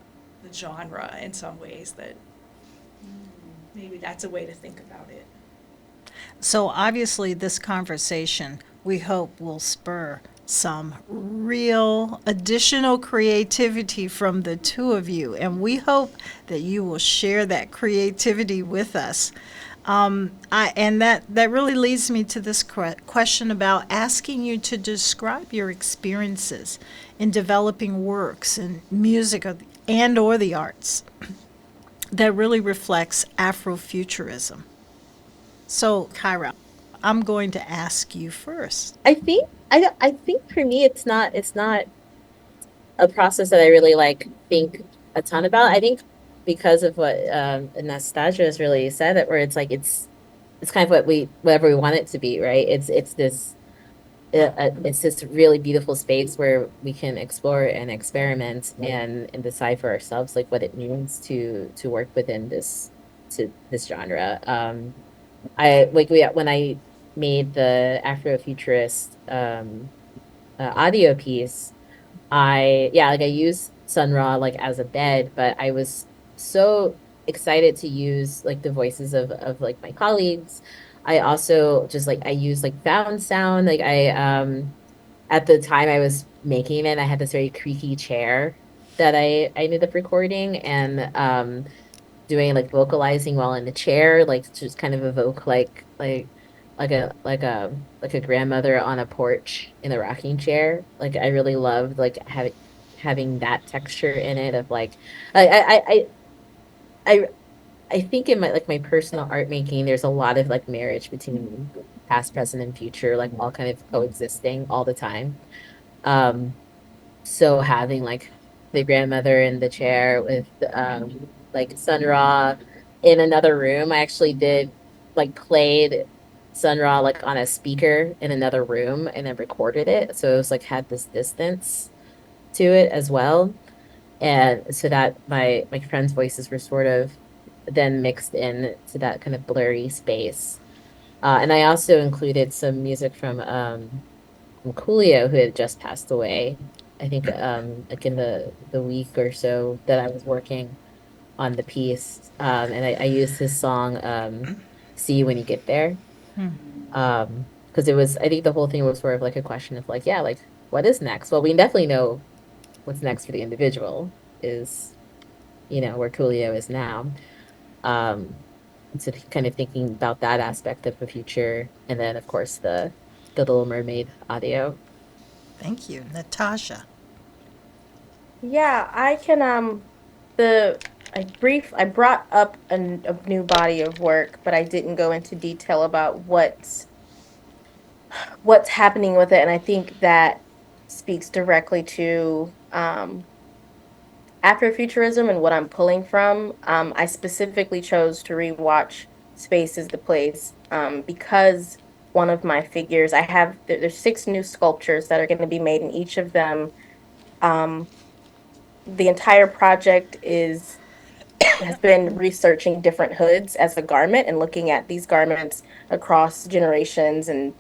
the genre in some ways that maybe that's a way to think about it. So obviously, this conversation, we hope, will spur some real additional creativity from the two of you. And we hope that you will share that creativity with us. And that really leads me to this question about asking you to describe your experiences in developing works in music and or the arts that really reflects Afrofuturism. So, Kyra, I'm going to ask you first. I think for me it's not a process that I really like think a ton about. I think because of what Anastasia has really said, that where it's like it's kind of whatever we want it to be, right? It's this really beautiful space where we can explore and experiment and decide for ourselves like what it means to work within this genre. I like when I made the Afrofuturist audio piece, like I use Sun Ra like as a bed, but I was so excited to use like the voices of like my colleagues. I also just like I use like found sound. Like I at the time I was making it, I had this very creaky chair that I ended up recording and doing like vocalizing while in the chair, like to just kind of evoke like a grandmother on a porch in a rocking chair. Like I really loved like having that texture in it of like I I I I I think in my personal art making, there's a lot of like marriage between past, present, and future, like all kind of coexisting all the time. Um, so having like the grandmother in the chair with like Sun Ra in another room, I actually did like played Sun Ra like on a speaker in another room and then recorded it. So it was like had this distance to it as well. And so that my friends' voices were sort of then mixed in to that kind of blurry space. And I also included some music from Coolio, who had just passed away. I think like in the week or so that I was working on the piece. And I used his song See You When You Get There. Because it was I think the whole thing was sort of like a question of like, yeah, like what is next? Well, we definitely know what's next for the individual is, where Coolio is now. Um, so kind of thinking about that aspect of the future, and then of course the Little Mermaid audio. Thank you, Natasha. Yeah, I can the I brought up a new body of work, but I didn't go into detail about what's happening with it, and I think that speaks directly to Afrofuturism and what I'm pulling from. I specifically chose to rewatch Space is the Place because one of my figures, there's six new sculptures that are going to be made, and each of them, um, the entire project is has been researching different hoods as a garment and looking at these garments across generations and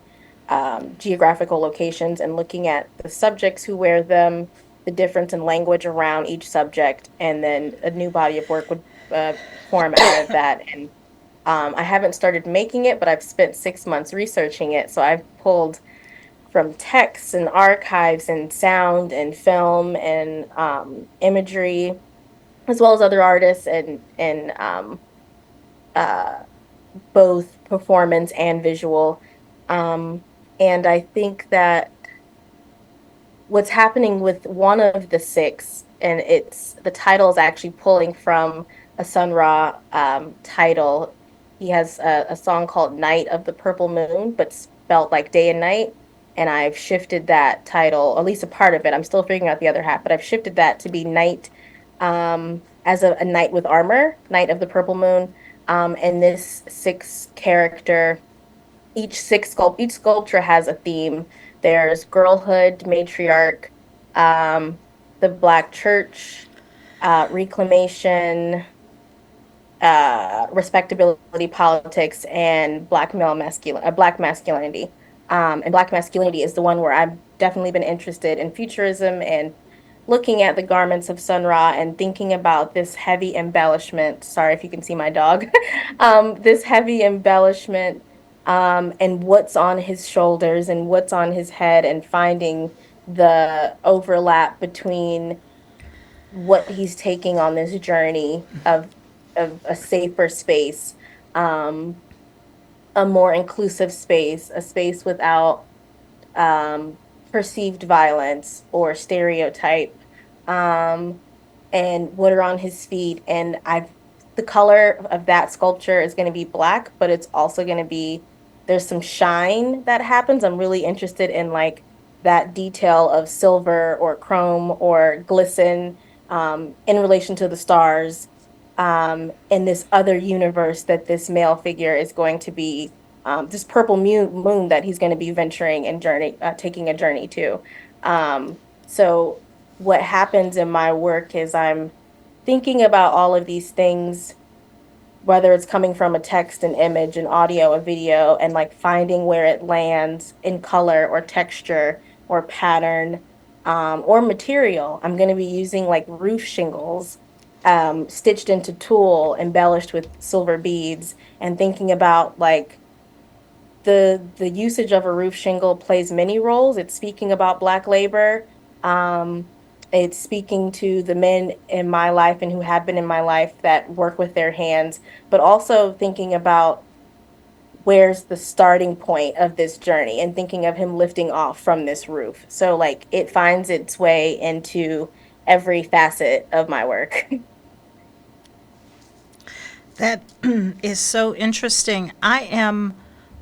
geographical locations and looking at the subjects who wear them, the difference in language around each subject, and then a new body of work would form out of that. And I haven't started making it, but I've spent 6 months researching it. So I've pulled from texts and archives and sound and film and imagery as well as other artists and uh, both performance and visual. Um, and I think that what's happening with one of the six, and it's the title is actually pulling from a Sun Ra title. He has a song called Night of the Purple Moon, but felt like day and night. And I've shifted that title, or at least a part of it. I'm still figuring out the other half, but I've shifted that to be night, as a knight with armor, Knight of the Purple Moon. And this six character, each sculpture has a theme. There's girlhood, matriarch, um, the Black church, reclamation, respectability politics, and black masculinity. And black masculinity is the one where I've definitely been interested in futurism and looking at the garments of Sun Ra and thinking about this heavy embellishment. Sorry if you can see my dog. This heavy embellishment, and what's on his shoulders and what's on his head, and finding the overlap between what he's taking on this journey of a safer space, um, a more inclusive space, a space without um, perceived violence or stereotype, um, and what are on his feet. And the color of that sculpture is going to be black, but it's also going to be, there's some shine that happens. I'm really interested in like that detail of silver or chrome or glisten, in relation to the stars, in this other universe that this male figure is going to be, this purple moon that he's going to be venturing and taking a journey to. So what happens in my work is I'm thinking about all of these things, whether it's coming from a text, an image, an audio, a video, and like finding where it lands in color or texture or pattern, or material. I'm going to be using like roof shingles, stitched into tulle, embellished with silver beads, and thinking about like the usage of a roof shingle plays many roles. It's speaking about Black labor. Um, it's speaking to the men in my life and who have been in my life that work with their hands, but also thinking about where's the starting point of this journey and thinking of him lifting off from this roof. So like it finds its way into every facet of my work. That is so interesting.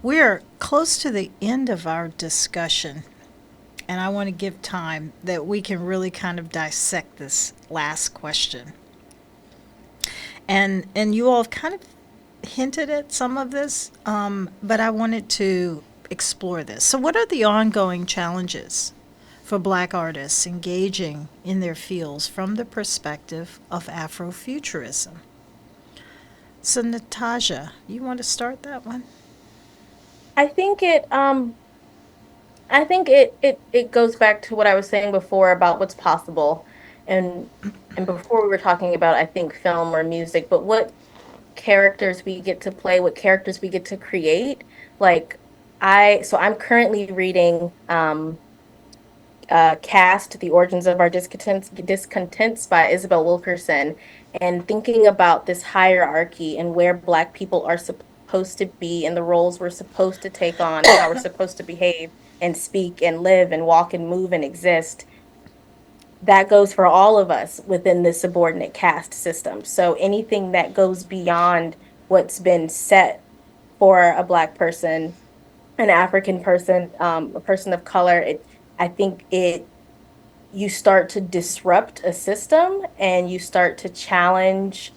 We're close to the end of our discussion, and I want to give time that we can really kind of dissect this last question. And you all have kind of hinted at some of this, but I wanted to explore this. So, what are the ongoing challenges for Black artists engaging in their fields from the perspective of Afrofuturism? So, Natasha, you want to start that one? I think it goes back to what I was saying before about what's possible. And and before we were talking about, I think, film or music, but what characters we get to play, what characters we get to create. Like I'm currently reading Cast, The Origins of Our Discontents by Isabel Wilkerson, and thinking about this hierarchy and where Black people are supposed to be and the roles we're supposed to take on and how we're supposed to behave and speak and live and walk and move and exist. That goes for all of us within the subordinate caste system. So anything that goes beyond what's been set for a Black person, an African person, a person of color, I think you start to disrupt a system and you start to challenge,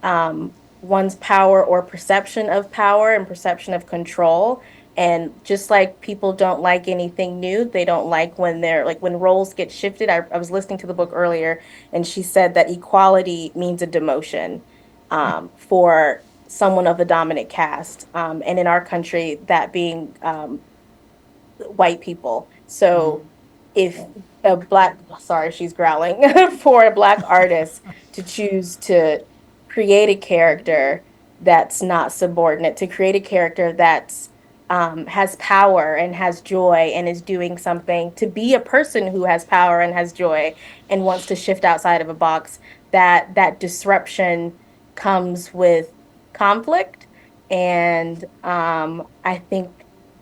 one's power or perception of power and perception of control. And just like people don't like anything new, they don't like when they're like when roles get shifted. I was listening to the book earlier, and she said that equality means a demotion, for someone of the dominant caste. And in our country, that being, white people. So if sorry, she's growling, for a Black artist to choose to create a character that's not subordinate, to create a character that's, has power and has joy and is doing something, to be a person who has power and has joy and wants to shift outside of a box, that disruption comes with conflict. And I think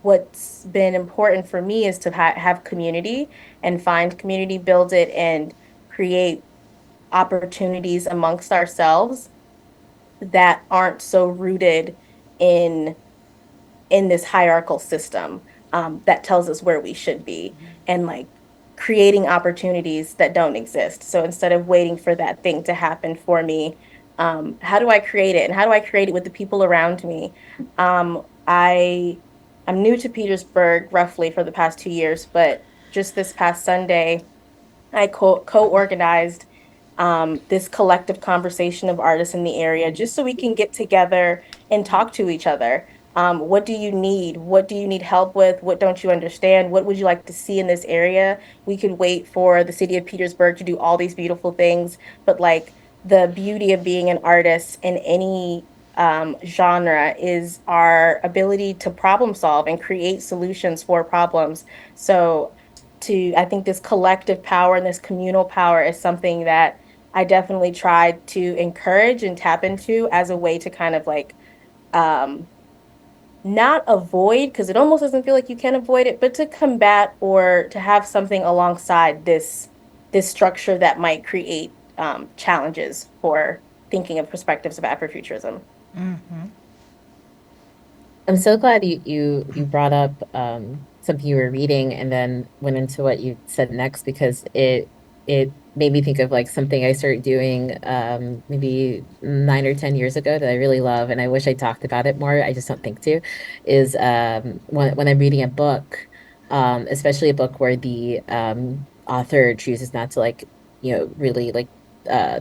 what's been important for me is to have community and find community, build it, and create opportunities amongst ourselves that aren't so rooted in in this hierarchical system. that tells us where we should be, and like creating opportunities that don't exist. So instead of waiting for that thing to happen for me, how do I create it, and how do I create it with the people around me? I'm new to Petersburg roughly for the past 2 years, but just this past Sunday, I co-organized this collective conversation of artists in the area, just so we can get together and talk to each other. What do you need? What do you need help with? What don't you understand? What would you like to see in this area? We could wait for the city of Petersburg to do all these beautiful things, but like the beauty of being an artist in any genre is our ability to problem solve and create solutions for problems. So I think this collective power and this communal power is something that I definitely tried to encourage and tap into as a way to kind of like um not avoid, because it almost doesn't feel like you can avoid it, but to combat or to have something alongside this structure that might create challenges for thinking of perspectives of Afrofuturism. I'm so glad you brought up something you were reading and then went into what you said next, because it made me think of like something I started doing maybe 9 or 10 years ago that I really love, and I wish I talked about it more. I just don't think to. Is when I'm reading a book, especially a book where the author chooses not to like really like uh,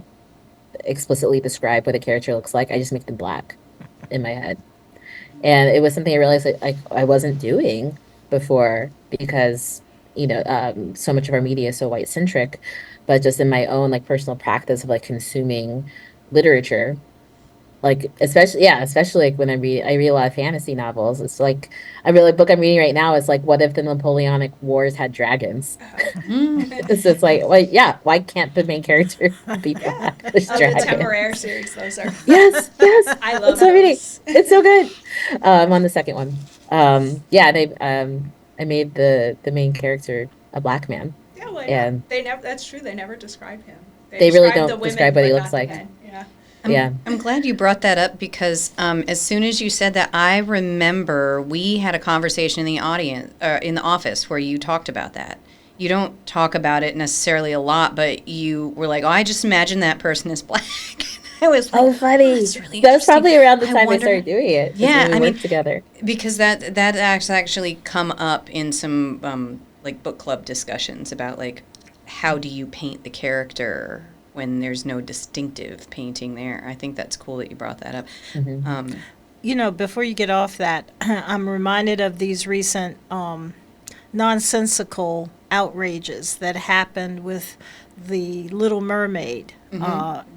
explicitly describe what a character looks like. I just make them black in my head. And it was something I realized I wasn't doing before, because, so much of our media is so white centric, but just in my own like personal practice of like consuming literature, like especially like when I read a lot of fantasy novels. It's like I really book I'm reading right now is like, what if the Napoleonic Wars had dragons? So it's like, well, yeah, why can't the main character be black? There's Oh, the dragons. Temeraire series, those are. Yes, yes. I love That's what I'm reading. those. It's so good. I'm on the second one. Yeah, I made the main character a black man, Yeah, well, yeah. and They never. That's true. They never describe him. They they really describe the don't describe women, what he but looks not the like. men. Yeah. Yeah. I'm glad you brought that up because as soon as you said that, I remember we had a conversation in the audience, in the office, where you talked about that. You don't talk about it necessarily a lot, but you were like, "Oh, I just imagine that person is black." I was like, Oh, funny. that's really That's interesting. probably around the I time I wonder- started doing it. Is Yeah, when we I mean, worked together. because that has actually come up in some like book club discussions about like how do you paint the character when there's no distinctive painting there. I think that's cool that you brought that up. Before you get off that, I'm reminded of these recent nonsensical outrages that happened with the Little Mermaid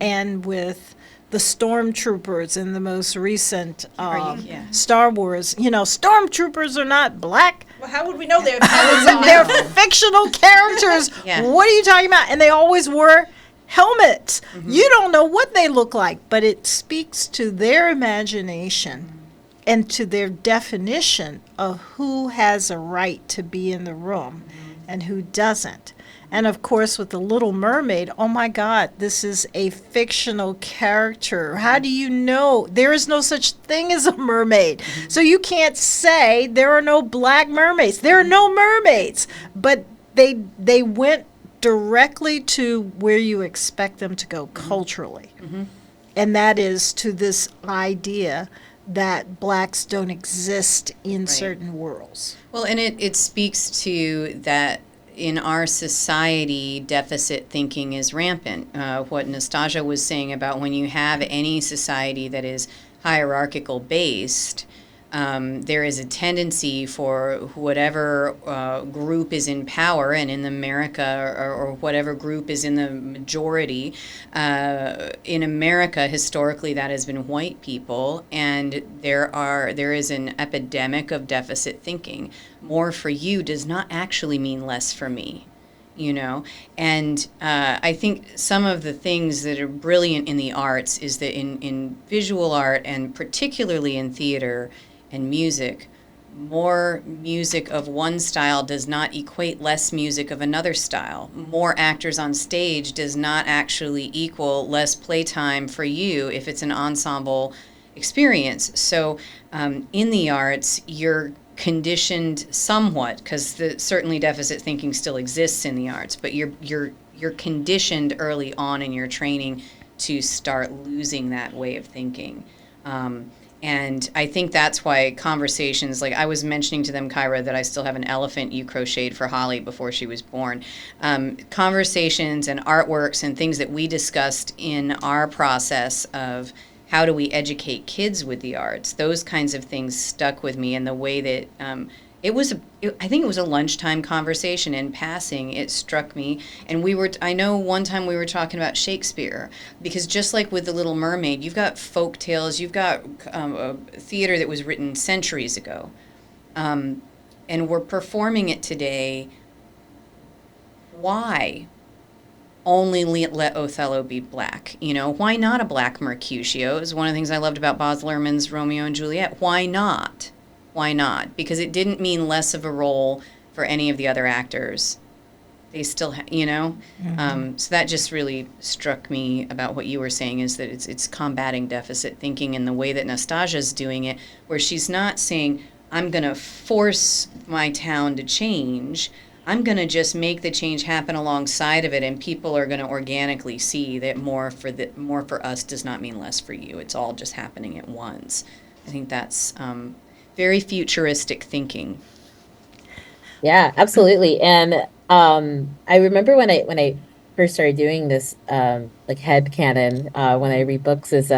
and with the stormtroopers in the most recent Yeah. Star Wars. Stormtroopers are not black. Well, how would we know they're? They're fictional characters. Yeah. What are you talking about? And they always wore helmets. You don't know what they look like, but it speaks to their imagination and to their definition of who has a right to be in the room and who doesn't. And of course, with the Little Mermaid, oh my God, this is a fictional character. How do you know? There is no such thing as a mermaid. So you can't say there are no black mermaids. There are no mermaids. But they went directly to where you expect them to go culturally. And that is to this idea that blacks don't exist in certain worlds. Well, and it speaks to that in our society, deficit thinking is rampant. What Nastasia was saying about when you have any society that is hierarchical based, there is a tendency for whatever group is in power, and in America, or whatever group is in the majority. In America, historically, that has been white people, and there is an epidemic of deficit thinking. More for you does not actually mean less for me. And I think some of the things that are brilliant in the arts is that in visual art, and particularly in theater and music, more music of one style does not equate less music of another style. More actors on stage does not actually equal less playtime for you if it's an ensemble experience. So in the arts, you're conditioned somewhat, because certainly deficit thinking still exists in the arts, but you're conditioned early on in your training to start losing that way of thinking. And I think that's why conversations, like I was mentioning to them, Kyra, that I still have an elephant you crocheted for Holly before she was born. Conversations and artworks and things that we discussed in our process of how do we educate kids with the arts, those kinds of things stuck with me. And the way that I think it was a lunchtime conversation in passing. It struck me, and I know one time we were talking about Shakespeare, because just like with The Little Mermaid, you've got folk tales, you've got a theater that was written centuries ago, and we're performing it today. Why only let Othello be black? Why not a black Mercutio? Is one of the things I loved about Baz Luhrmann's Romeo and Juliet. Why not? Why not? Because it didn't mean less of a role for any of the other actors. They still, so that just really struck me about what you were saying, is that it's combating deficit thinking in the way that Nastasia's doing it, where she's not saying, I'm going to force my town to change. I'm going to just make the change happen alongside of it, and people are going to organically see that more for us does not mean less for you. It's all just happening at once. I think that's very futuristic thinking. Yeah, absolutely. And I remember when I first started doing this like head canon when I read books, is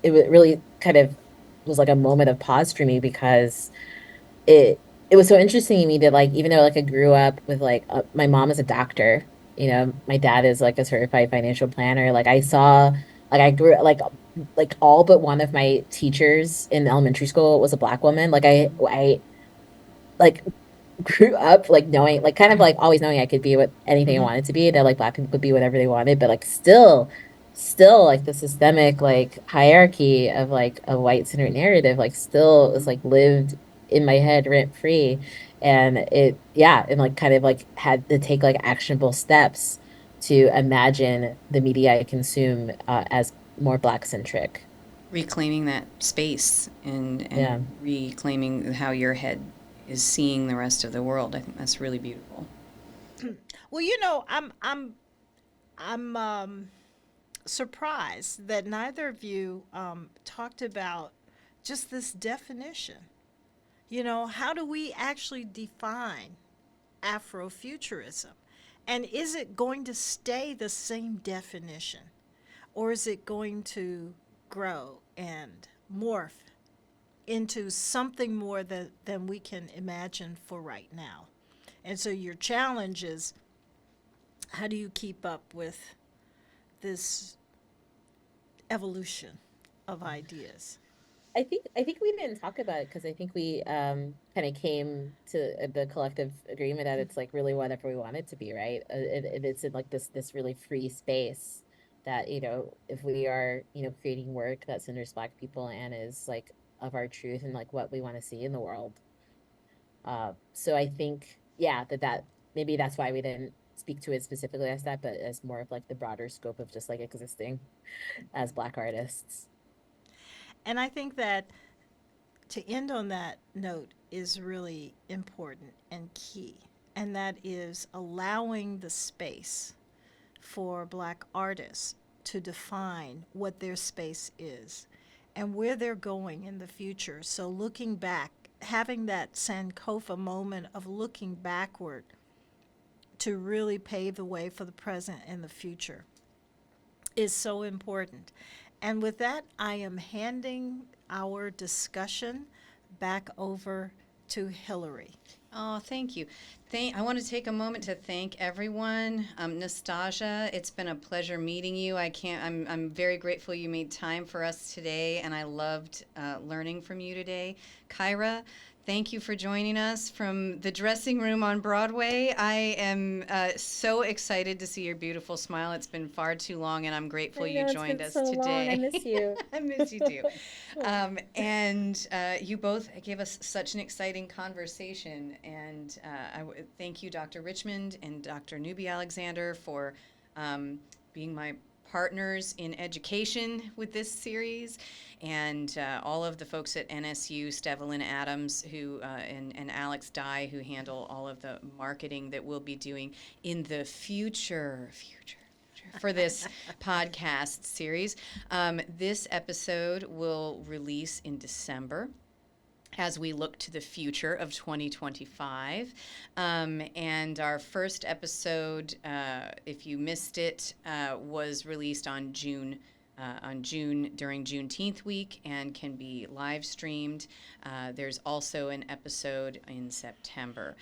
really kind of was like a moment of pause for me, because it was so interesting to me that, like, even though like I grew up with like my mom is a doctor, my dad is like a certified financial planner, like I saw, like I grew like all but one of my teachers in elementary school was a black woman. Like I like grew up like knowing, like kind of like always knowing I could be what anything I wanted to be, that like black people could be whatever they wanted, but like still like the systemic like hierarchy of like a white centered narrative like still is like lived in my head rent free. And and like kind of like had to take like actionable steps to imagine the media I consume as more black centric. Reclaiming that space Yeah. and reclaiming how your head is seeing the rest of the world. I think that's really beautiful. Well, I'm surprised that neither of you talked about just this definition. How do we actually define Afrofuturism? And is it going to stay the same definition? Or is it going to grow and morph into something more than we can imagine for right now? And so your challenge is, how do you keep up with this evolution of ideas? I think we didn't talk about it because I think we kind of came to the collective agreement that it's like really whatever we want it to be, right? It's in like this really free space that, if we are, creating work that centers Black people and is like of our truth and like what we want to see in the world. So I think, yeah, that maybe that's why we didn't speak to it specifically as that, but as more of like the broader scope of just like existing as Black artists. And I think that to end on that note is really important and key, and that is allowing the space for Black artists to define what their space is and where they're going in the future. So looking back, having that Sankofa moment of looking backward to really pave the way for the present and the future is so important. And with that, I am handing our discussion back over to Hillary. Oh, thank you. I want to take a moment to thank everyone. Nastasia, it's been a pleasure meeting you. I'm very grateful you made time for us today, and I loved learning from you today. Kyra, thank you for joining us from the dressing room on Broadway. I am so excited to see your beautiful smile. It's been far too long, and I'm grateful you joined us So today. long. I miss you. I miss you too. And you both gave us such an exciting conversation. And thank you, Dr. Richmond and Dr. Newby Alexander, for being my partners in education with this series, and all of the folks at NSU, Stevelyn Adams, who and Alex Dye, who handle all of the marketing that we'll be doing in the future for this podcast series. This episode will release in December as we look to the future of 2025. And our first episode, if you missed it, was released on June during Juneteenth week and can be live streamed. There's also an episode in September.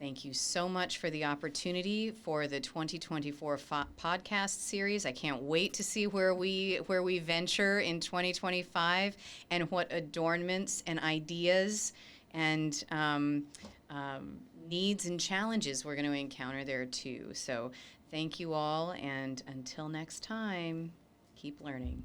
Thank you so much for the opportunity for the 2024 podcast series. I can't wait to see where we venture in 2025 and what adornments and ideas and needs and challenges we're going to encounter there too. So thank you all, and until next time, keep learning.